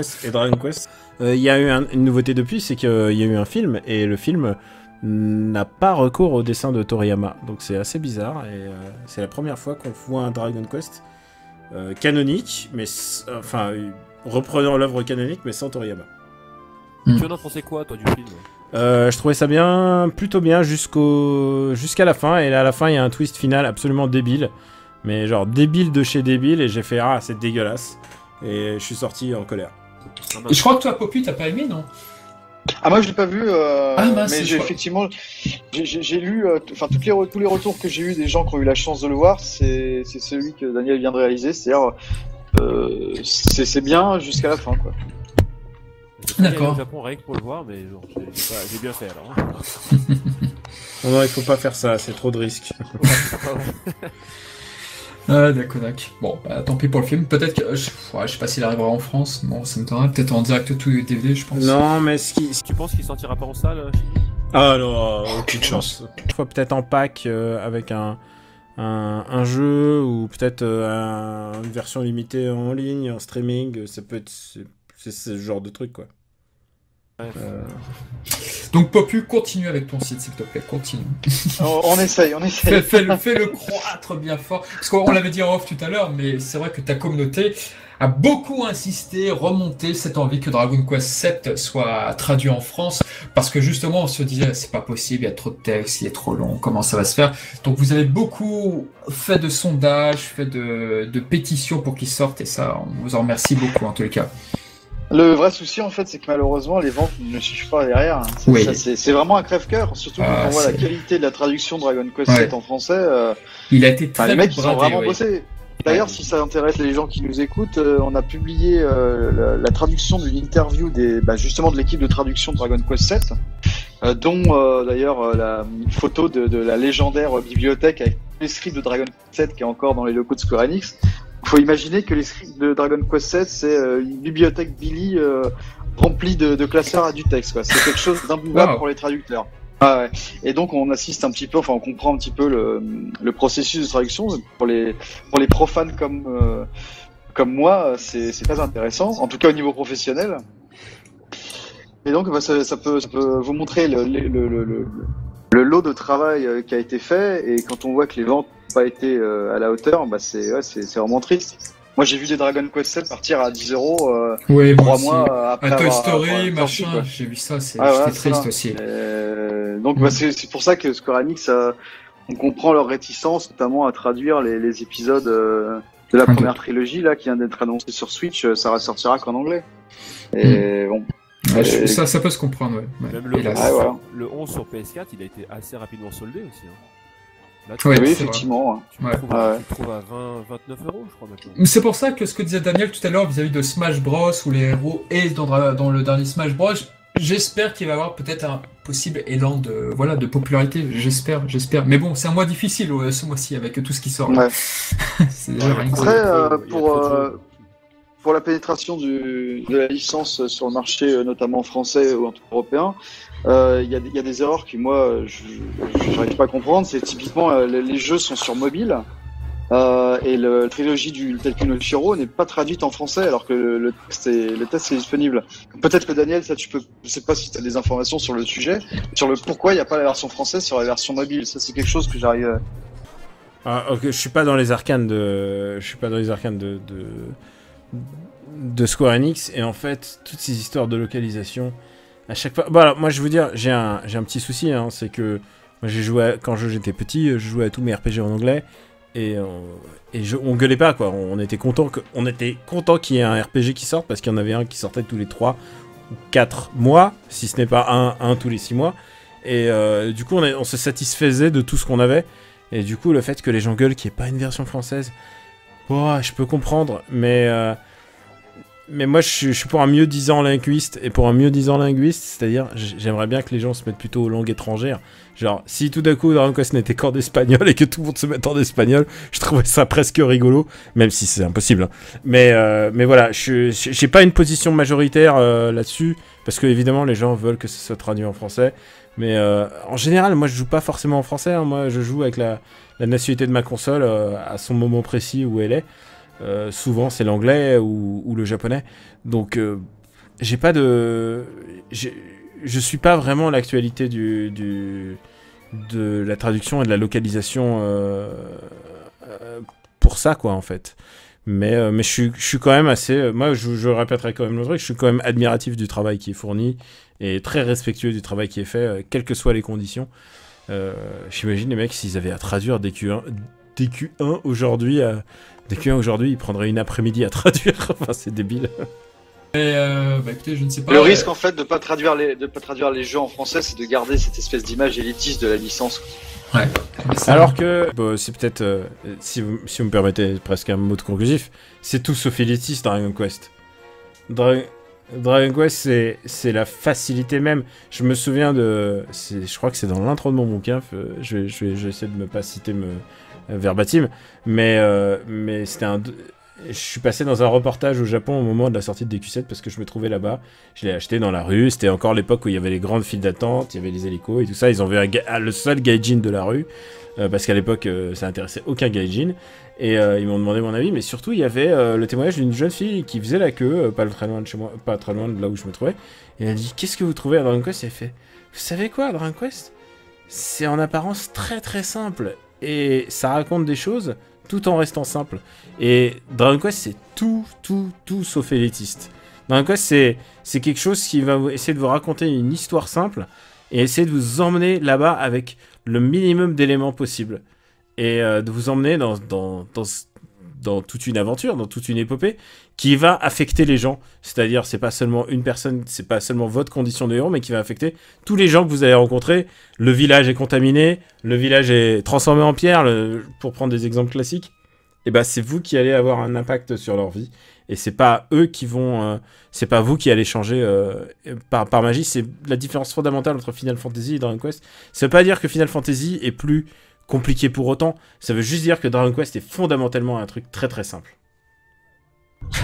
Quest. Il y a eu une nouveauté depuis, c'est qu'il y a eu un film, et le film n'a pas recours au dessin de Toriyama. Donc c'est assez bizarre et c'est la première fois qu'on voit un Dragon Quest canonique, mais reprenant l'œuvre canonique mais sans Toriyama. Tu en as pensé quoi toi du film? Je trouvais ça plutôt bien jusqu'à la fin, et là, à la fin il y a un twist final absolument débile, mais genre débile de chez débile, et j'ai fait ah c'est dégueulasse, et je suis sorti en colère. Et je crois que toi, Popu, t'as pas aimé, non? Ah, moi je l'ai pas vu, mince, mais je crois. effectivement j'ai lu, enfin tous les retours que j'ai eu des gens qui ont eu la chance de le voir, c'est celui que Daniel vient de réaliser, c'est-à-dire c'est bien jusqu'à la fin quoi. D'accord. Au Japon rien que pour le voir, mais genre, j'ai bien fait alors. Hein. Non, il faut pas faire ça, c'est trop de risques. Ah, d'accord. Bon, bah, tant pis pour le film. Peut-être que. Je sais pas s'il arrivera en France. Bon, ça me donnerait peut-être en direct tout DVD, je pense. Non, mais Tu penses qu'il sortira pas en salle? Ah non, aucune chance. Une fois peut-être en pack avec un jeu, ou peut-être une version limitée en ligne, en streaming, ça peut être. C'est ce genre de truc, quoi. Ouais. Donc, Popu, continue avec ton site, s'il te plaît. Continue. On essaye. Fais-le croître bien fort. Parce qu'on l'avait dit en off tout à l'heure, mais c'est vrai que ta communauté a beaucoup insisté, remonté cette envie que Dragon Quest VII soit traduit en France, parce que justement on se disait c'est pas possible, il y a trop de texte, il est trop long, comment ça va se faire. Donc vous avez beaucoup fait de sondages, fait de pétitions pour qu'il sorte, et ça on vous en remercie beaucoup en tous les cas. Le vrai souci en fait c'est que malheureusement les ventes ne suivent pas derrière. Oui. C'est vraiment un crève-cœur, surtout quand on voit la qualité de la traduction de Dragon Quest VII en français. Il a été très les mecs ils ont vraiment oui. bossé. D'ailleurs, si ça intéresse les gens qui nous écoutent, on a publié la traduction d'une interview justement de l'équipe de traduction de Dragon Quest VII, dont d'ailleurs une photo de la légendaire bibliothèque avec les scripts de Dragon Quest VII qui est encore dans les locaux de Square Enix. Il faut imaginer que les scripts de Dragon Quest VII, c'est une bibliothèque Billy remplie de classeurs à du texte. C'est quelque chose d'imbuvable pour les traducteurs. Ah ouais. Et donc on assiste un petit peu, enfin on comprend un petit peu le processus de traduction pour les profanes comme moi, c'est très intéressant, en tout cas au niveau professionnel. Et donc ça peut vous montrer le lot de travail qui a été fait, et quand on voit que les ventes n'ont pas été à la hauteur, c'est vraiment triste. Moi j'ai vu des Dragon Quest 7 partir à 10 €, oui, 3 mois après à Toy avoir Story, sorti, machin, quoi. j'ai vu ça, c'était triste aussi. Donc c'est pour ça que Square Enix, on comprend leur réticence, notamment à traduire les épisodes de la première trilogie là qui vient d'être annoncée sur Switch. Ça ressortira qu'en anglais. Et bon. Ça peut se comprendre, ouais. Même le 11 sur PS4, il a été assez rapidement soldé aussi. Hein. Là, oui, effectivement. Tu le trouves à 29 €, je crois maintenant. C'est pour ça que ce que disait Daniel tout à l'heure vis-à-vis de Smash Bros, où les héros est dans le dernier Smash Bros, j'espère qu'il va y avoir peut-être un possible élan de popularité. J'espère. Mais bon, c'est un mois difficile ce mois-ci avec tout ce qui sort. Là. C'est déjà rien que ça. Après, pour la pénétration de la licence sur le marché, notamment français ou européen, il y a des erreurs que moi je n'arrive pas à comprendre. C'est typiquement les jeux sont sur mobile, et la trilogie du Taiko no Shiro n'est pas traduite en français, alors que le texte est disponible. Peut-être que Daniel, je sais pas si tu as des informations sur le sujet, sur le pourquoi il n'y a pas la version française sur la version mobile. Ça c'est quelque chose que j'arrive. Je suis pas dans les arcanes de Square Enix, et en fait toutes ces histoires de localisation à chaque fois. Bon, alors, moi je vais vous dire, j'ai un petit souci, hein, c'est que moi quand j'étais petit, je jouais à tous mes RPG en anglais, et on gueulait pas quoi, on était content qu'il y ait un RPG qui sorte, parce qu'il y en avait un qui sortait tous les 3 ou 4 mois, si ce n'est pas un tous les 6 mois, et du coup on se satisfaisait de tout ce qu'on avait, et du coup le fait que les gens gueulent qu'il n'y ait pas une version française, je peux comprendre, mais moi je suis pour un mieux disant linguiste, et pour un mieux disant linguiste, c'est-à-dire j'aimerais bien que les gens se mettent plutôt aux langues étrangères. Genre si tout d'un coup Dragon Quest n'était qu'en espagnol et que tout le monde se mette en espagnol, je trouvais ça presque rigolo, même si c'est impossible. Hein. Mais voilà, j'ai pas une position majoritaire là-dessus, parce que évidemment les gens veulent que ça soit traduit en français. Mais en général, moi je joue pas forcément en français, hein. Moi je joue avec la nationalité de ma console à son moment précis où elle est. Souvent c'est l'anglais ou le japonais. Donc j'ai pas de... je suis pas vraiment l'actualité de la traduction et de la localisation pour ça, quoi, en fait. Mais je suis quand même assez... moi, je répéterai quand même le truc, je suis quand même admiratif du travail qui est fourni et très respectueux du travail qui est fait, quelles que soient les conditions. J'imagine les mecs, s'ils avaient à traduire DQ1 aujourd'hui, ils prendraient une après-midi à traduire. Enfin, c'est débile. Et écoutez, je ne sais pas. Le risque en fait de pas traduire les jeux en français, c'est de garder cette espèce d'image élitiste de la licence. Ouais. Alors que c'est peut-être, si vous me permettez presque un mot de conclusif, c'est tout sauf élitiste Dragon Quest. Dragon Quest, c'est la facilité même. Je me souviens je crois que c'est dans l'intro de mon bouquin. Je vais essayer de ne pas citer verbatim, mais c'était je suis passé dans un reportage au Japon au moment de la sortie de DQ7 parce que je me trouvais là-bas. Je l'ai acheté dans la rue. C'était encore l'époque où il y avait les grandes files d'attente, il y avait les hélicos et tout ça. Ils ont vu le seul gaijin de la rue parce qu'à l'époque ça intéressait aucun gaijin. Et ils m'ont demandé mon avis, mais surtout il y avait le témoignage d'une jeune fille qui faisait la queue, pas très loin de chez moi, pas très loin de là où je me trouvais. Et elle a dit: qu'est-ce que vous trouvez à Dragon Quest? Et elle fait: vous savez quoi, Dragon Quest, c'est en apparence très très simple et ça raconte des choses tout en restant simple. Et Dragon Quest, c'est tout sauf élitiste. Dragon Quest, c'est quelque chose qui va essayer de vous raconter une histoire simple et essayer de vous emmener là-bas avec le minimum d'éléments possibles. Et de vous emmener dans toute une aventure, dans toute une épopée qui va affecter les gens. C'est-à-dire, c'est pas seulement une personne, c'est pas seulement votre condition de héros, mais qui va affecter tous les gens que vous allez rencontrer. Le village est contaminé, le village est transformé en pierre, pour prendre des exemples classiques. Et ben, c'est vous qui allez avoir un impact sur leur vie. Et c'est pas eux qui vont... c'est pas vous qui allez changer par magie. C'est la différence fondamentale entre Final Fantasy et Dragon Quest. Ça veut pas dire que Final Fantasy est plus compliqué pour autant. Ça veut juste dire que Dragon Quest est fondamentalement un truc très très simple.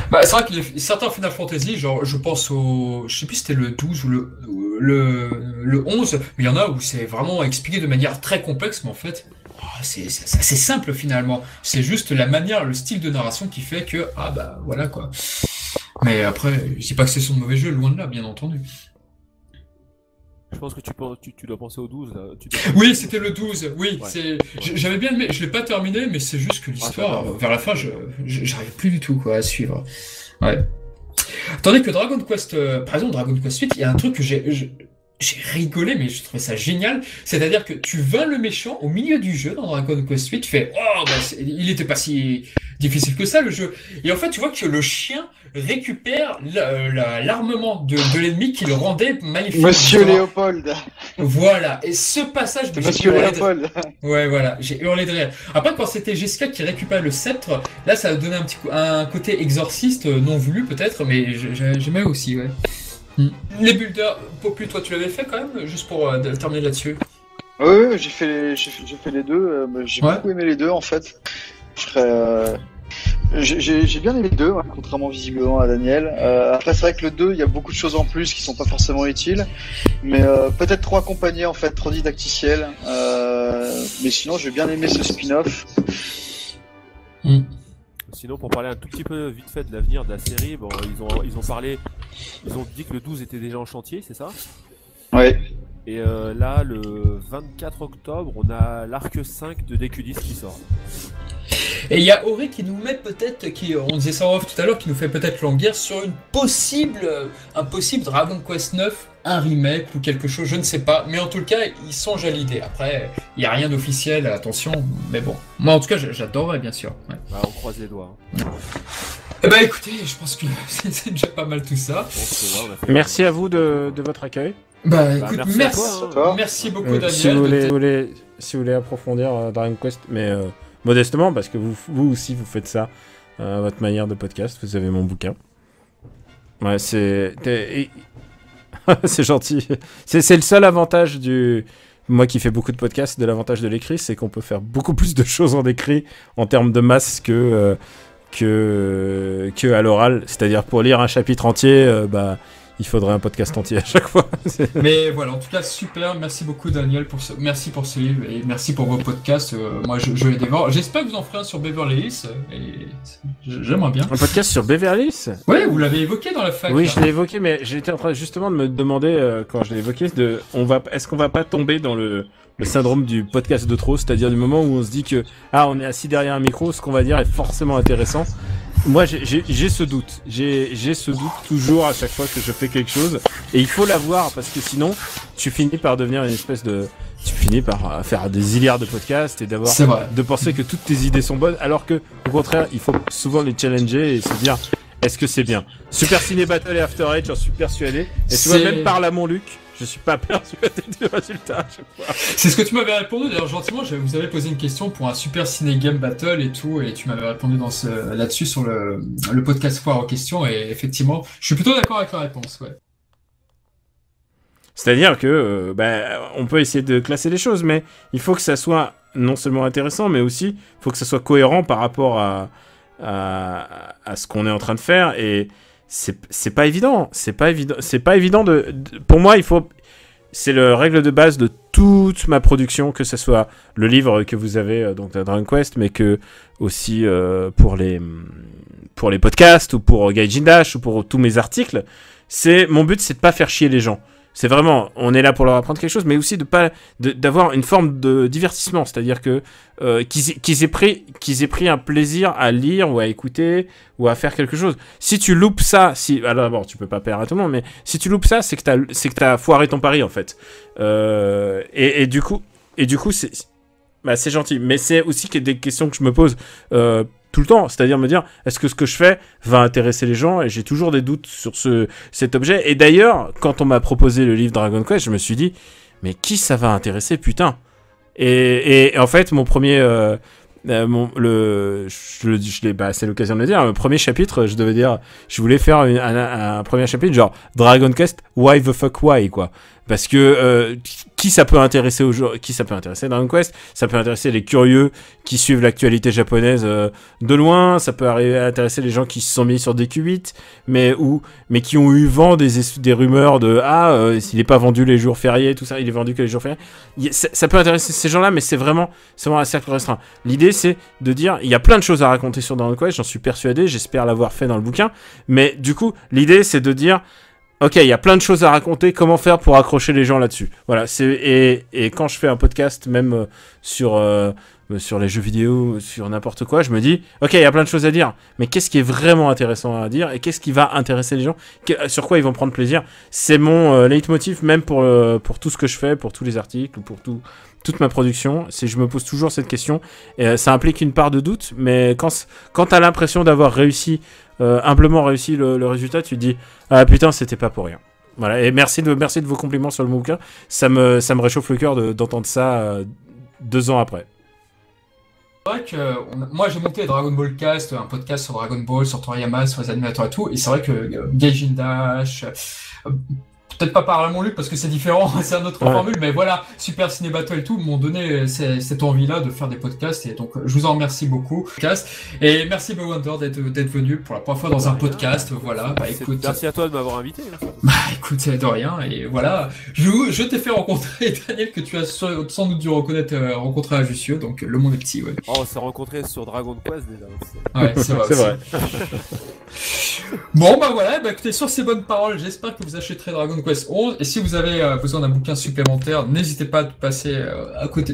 Bah, c'est vrai que certains Final Fantasy, genre, je pense je sais plus si c'était le 12 ou le 11, mais il y en a où c'est vraiment expliqué de manière très complexe, mais en fait, c'est assez simple finalement. C'est juste la manière, le style de narration qui fait que, ah bah voilà quoi. Mais après, je dis pas que c'est son mauvais jeu, loin de là, bien entendu. Je pense que tu dois penser au 12 là. Oui, c'était le 12, oui. Ouais. J'avais bien aimé, je l'ai pas terminé, mais c'est juste que l'histoire, vers la fin, j'arrive plus du tout quoi, à suivre. Ouais. Tandis que Dragon Quest, par exemple, Dragon Quest 8, il y a un truc que j'ai rigolé, mais je trouvais ça génial. C'est-à-dire que tu vains le méchant au milieu du jeu dans Dragon Quest 8, tu fais, oh, bah, il était pas si difficile que ça, le jeu. Et en fait, tu vois que le chien récupère l'armement de l'ennemi qui le rendait magnifique. Monsieur Léopold. Voilà. Et ce passage de Monsieur Léopold. Ouais, voilà. J'ai hurlé de rire. Après, quand c'était Jessica qui récupère le sceptre, là, ça a donné un côté exorciste non voulu, peut-être, mais j'aimais aussi, ouais. Les builders, Popu, toi tu l'avais fait quand même, juste pour terminer là-dessus. Oui, j'ai fait les deux. J'ai beaucoup aimé les deux en fait. J'ai bien aimé les deux, hein, contrairement visiblement à Daniel. Après c'est vrai que le 2, il y a beaucoup de choses en plus qui sont pas forcément utiles, mais peut-être trop accompagné en fait, trop didacticiel. Mais sinon j'ai bien aimé ce spin-off. Sinon, pour parler un tout petit peu vite fait de l'avenir de la série, bon, ils ont dit que le 12 était déjà en chantier, c'est ça? Ouais. Et là, le 24 octobre, on a l'arc 5 de DQ10 qui sort. Et il y a Auré qui nous met peut-être, on disait ça en off tout à l'heure, qui nous fait peut-être languir sur un possible Dragon Quest 9, un remake ou quelque chose, je ne sais pas. Mais en tout cas, ils songent à l'idée. Après, il n'y a rien d'officiel, attention. Mais bon, moi en tout cas, j'adorerais bien sûr. Ouais. Bah, on croise les doigts. Eh ben écoutez, je pense que c'est déjà pas mal tout ça. Merci à vous de votre accueil. Bah écoute, merci beaucoup Daniel. Si vous voulez approfondir Dragon Quest, mais modestement, parce que vous aussi vous faites ça à votre manière de podcast, vous avez mon bouquin. Ouais, c'est gentil. C'est le seul avantage moi qui fais beaucoup de podcasts, de l'avantage de l'écrit, c'est qu'on peut faire beaucoup plus de choses en écrit en termes de masse que à l'oral. C'est-à-dire pour lire un chapitre entier, il faudrait un podcast entier à chaque fois. Mais voilà, en tout cas, super. Merci beaucoup, Daniel, merci pour ce livre et merci pour vos podcasts. Moi, je les dévore. J'espère que vous en ferez un sur Beverly Hills. Et j'aimerais bien. Un podcast sur Beverly Hills? Ouais, vous l'avez évoqué dans la fac. Oui, là. je l'ai évoqué, mais j'étais en train justement de me demander, quand je l'ai évoqué, est-ce qu'on va pas tomber dans le syndrome du podcast de trop, c'est-à-dire du moment où on se dit que, on est assis derrière un micro, ce qu'on va dire est forcément intéressant. Moi, j'ai ce doute. J'ai ce doute toujours à chaque fois que je fais quelque chose. Et il faut l'avoir parce que sinon, tu finis par devenir une espèce de... Tu finis par faire des milliards de podcasts et de penser que toutes tes idées sont bonnes. Alors que, au contraire, il faut souvent les challenger et se dire, est-ce que c'est bien? Super Ciné Battle et After Eight, j'en suis persuadé. Et tu vois, même par là, mon Luc, je suis pas persuadé du résultat à chaque fois. C'est ce que tu m'avais répondu, d'ailleurs, gentiment. Je vous avais posé une question pour un Super Ciné Game Battle et tout, et tu m'avais répondu là-dessus sur le podcast foire en question, et effectivement, je suis plutôt d'accord avec la réponse, ouais. C'est-à-dire que, on peut essayer de classer les choses, mais il faut que ça soit non seulement intéressant, mais aussi, il faut que ça soit cohérent par rapport à ce qu'on est en train de faire, et c'est pas évident. C'est pas évident pour moi, c'est la règle de base de toute ma production, que ce soit le livre que vous avez, donc de Dragon Quest, mais que aussi pour les podcasts, ou pour Gaijin Dash, ou pour tous mes articles. Mon but, c'est de pas faire chier les gens. C'est vraiment, on est là pour leur apprendre quelque chose, mais aussi d'avoir une forme de divertissement, c'est-à-dire que qu'ils aient pris un plaisir à lire ou à écouter ou à faire quelque chose. Si tu loupes ça, alors d'abord tu peux pas plaire à tout le monde, mais si tu loupes ça, c'est que t'as foiré ton pari en fait. Et du coup c'est gentil, mais c'est aussi des questions que je me pose tout le temps, c'est-à-dire me dire, est-ce que ce que je fais va intéresser les gens? Et j'ai toujours des doutes sur cet objet. Et d'ailleurs, quand on m'a proposé le livre Dragon Quest, je me suis dit, mais qui ça va intéresser, putain? Et en fait, mon premier... c'est l'occasion de le dire, le premier chapitre, je voulais faire un premier chapitre genre Dragon Quest, why the fuck why, quoi. Parce que qui ça peut intéresser Dragon Quest? Ça peut intéresser les curieux qui suivent l'actualité japonaise de loin. Ça peut intéresser les gens qui se sont mis sur DQ8, mais qui ont eu vent des rumeurs de s'il n'est pas vendu les jours fériés, tout ça, il est vendu que les jours fériés. Ça peut intéresser ces gens-là, mais c'est vraiment un cercle restreint. L'idée, c'est de dire, il y a plein de choses à raconter sur Dragon Quest, j'en suis persuadé, j'espère l'avoir fait dans le bouquin, mais du coup, l'idée, c'est de dire, ok, il y a plein de choses à raconter, comment faire pour accrocher les gens là-dessus. Voilà, et quand je fais un podcast, même sur les jeux vidéo, sur n'importe quoi, je me dis, ok, il y a plein de choses à dire, mais qu'est-ce qui est vraiment intéressant à dire, et qu'est-ce qui va intéresser les gens, sur quoi ils vont prendre plaisir. C'est mon leitmotiv, même pour tout ce que je fais, pour tous les articles, pour toute ma production, je me pose toujours cette question, et ça implique une part de doute, mais quand t'as l'impression d'avoir réussi, humblement réussi le résultat, tu te dis, ah putain, c'était pas pour rien. Voilà, et merci de vos compliments sur le bouquin, ça me réchauffe le cœur d'entendre ça 2 ans après. C'est vrai que moi j'ai monté Dragon Ball Cast, un podcast sur Dragon Ball, sur Toriyama, sur les animateurs et tout, et c'est vrai que Gaijin Dash, peut-être pas par mon Luc parce que c'est différent, c'est une autre formule, mais voilà, Super Ciné Battle et tout m'ont donné cette envie-là de faire des podcasts, et donc je vous en remercie beaucoup. Et merci Bewonder d'être venu pour la première fois dans un podcast, voilà, écoute. Merci à toi de m'avoir invité. Écoute, c'est de rien, et voilà, je t'ai fait rencontrer Daniel, que tu as sans doute dû rencontrer à Jussieu, donc le monde est petit, ouais. Oh, on s'est rencontrés sur Dragon Quest déjà. Ouais, c'est vrai. C'est vrai. Bon, voilà, écoutez, sur ces bonnes paroles, j'espère que vous achèterez Dragon Quest 11, et si vous avez besoin d'un bouquin supplémentaire, n'hésitez pas à passer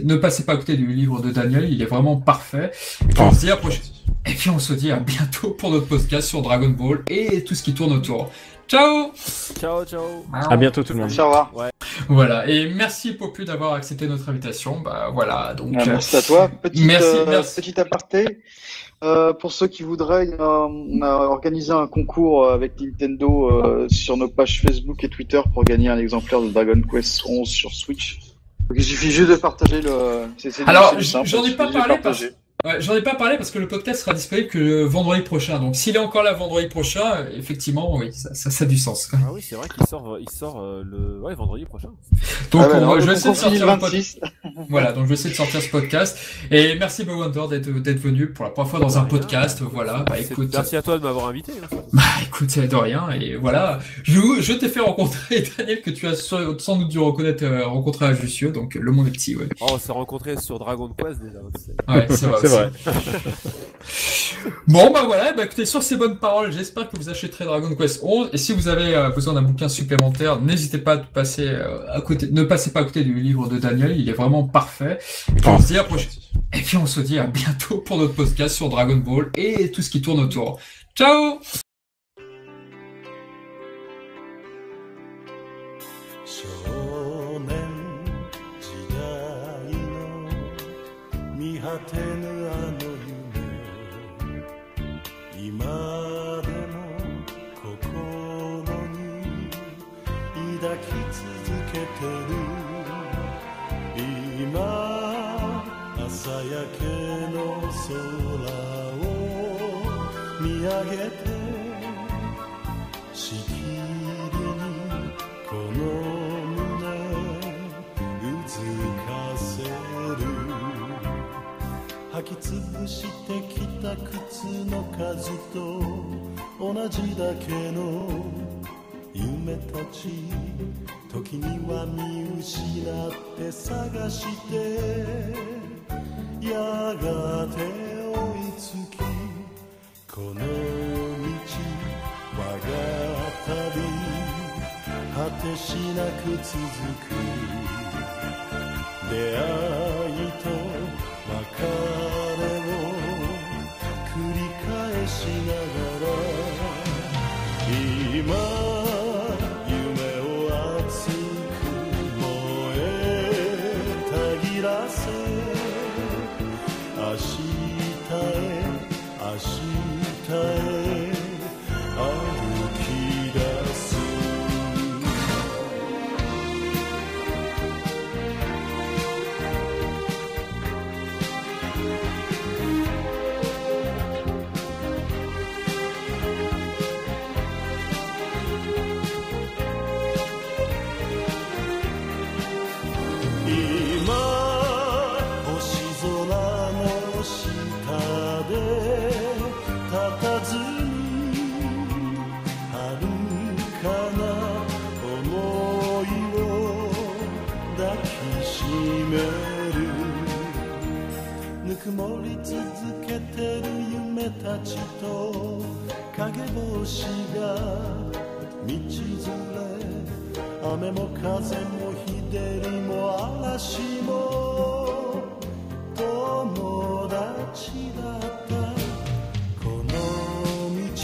ne passez pas à côté du livre de Daniel, il est vraiment parfait. Et puis on se dit à bientôt pour notre podcast sur Dragon Ball et tout ce qui tourne autour. Ciao. Ciao. À bientôt tout le monde. Au revoir. Ouais. Voilà, et merci Popu d'avoir accepté notre invitation. Voilà, donc. Merci à toi. Merci. Petit aparté. Pour ceux qui voudraient, on a organisé un concours avec Nintendo sur nos pages Facebook et Twitter pour gagner un exemplaire de Dragon Quest 11 sur Switch. Donc, il suffit juste de partager Alors, j'en ai pas parlé Ouais, j'en ai pas parlé parce que le podcast sera disponible que le vendredi prochain. Donc s'il est encore là vendredi prochain, effectivement, oui, ça a du sens. Ah oui, c'est vrai qu'il sort, le vendredi prochain. Donc Ah bah, alors, je vais essayer de on finit sortir le le 26. Voilà, donc je vais essayer de sortir ce podcast. Et merci Bowonder d'être venu pour la première fois dans un podcast. Voilà, bah écoute. Merci à toi de m'avoir invité. Hein. Bah écoute, c'est de rien. Et voilà, je t'ai fait rencontrer Daniel que tu as sans doute dû rencontrer à Jussieu. Donc le monde est petit, ouais. Oh, on s'est rencontrés sur Dragon Quest déjà. Ouais, c'est vrai. C'est vrai. Bon bah voilà, bah écoutez, sur ces bonnes paroles, j'espère que vous achèterez Dragon Quest 11 et si vous avez besoin d'un bouquin supplémentaire, n'hésitez pas à passer à côté, ne passez pas à côté du livre de Daniel, il est vraiment parfait. Et puis on se dit à prochaine. Et puis on se dit à bientôt pour notre podcast sur Dragon Ball et tout ce qui tourne autour. Ciao. 履きつぶしてきた靴の数と同じだけの夢たち時には見失って探してやがて追いつきこの道我が旅果てしなく続く出会いと別れを繰り返しながら今夢を熱く燃えたぎらせ明日へ明日へ歩き出すぬくもり続けてる夢たちと影星が道連れ雨も風も日照りも嵐も友達だったこの道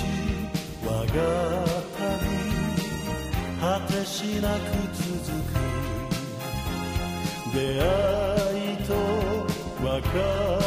我が旅果てしなく続く出会いと別れ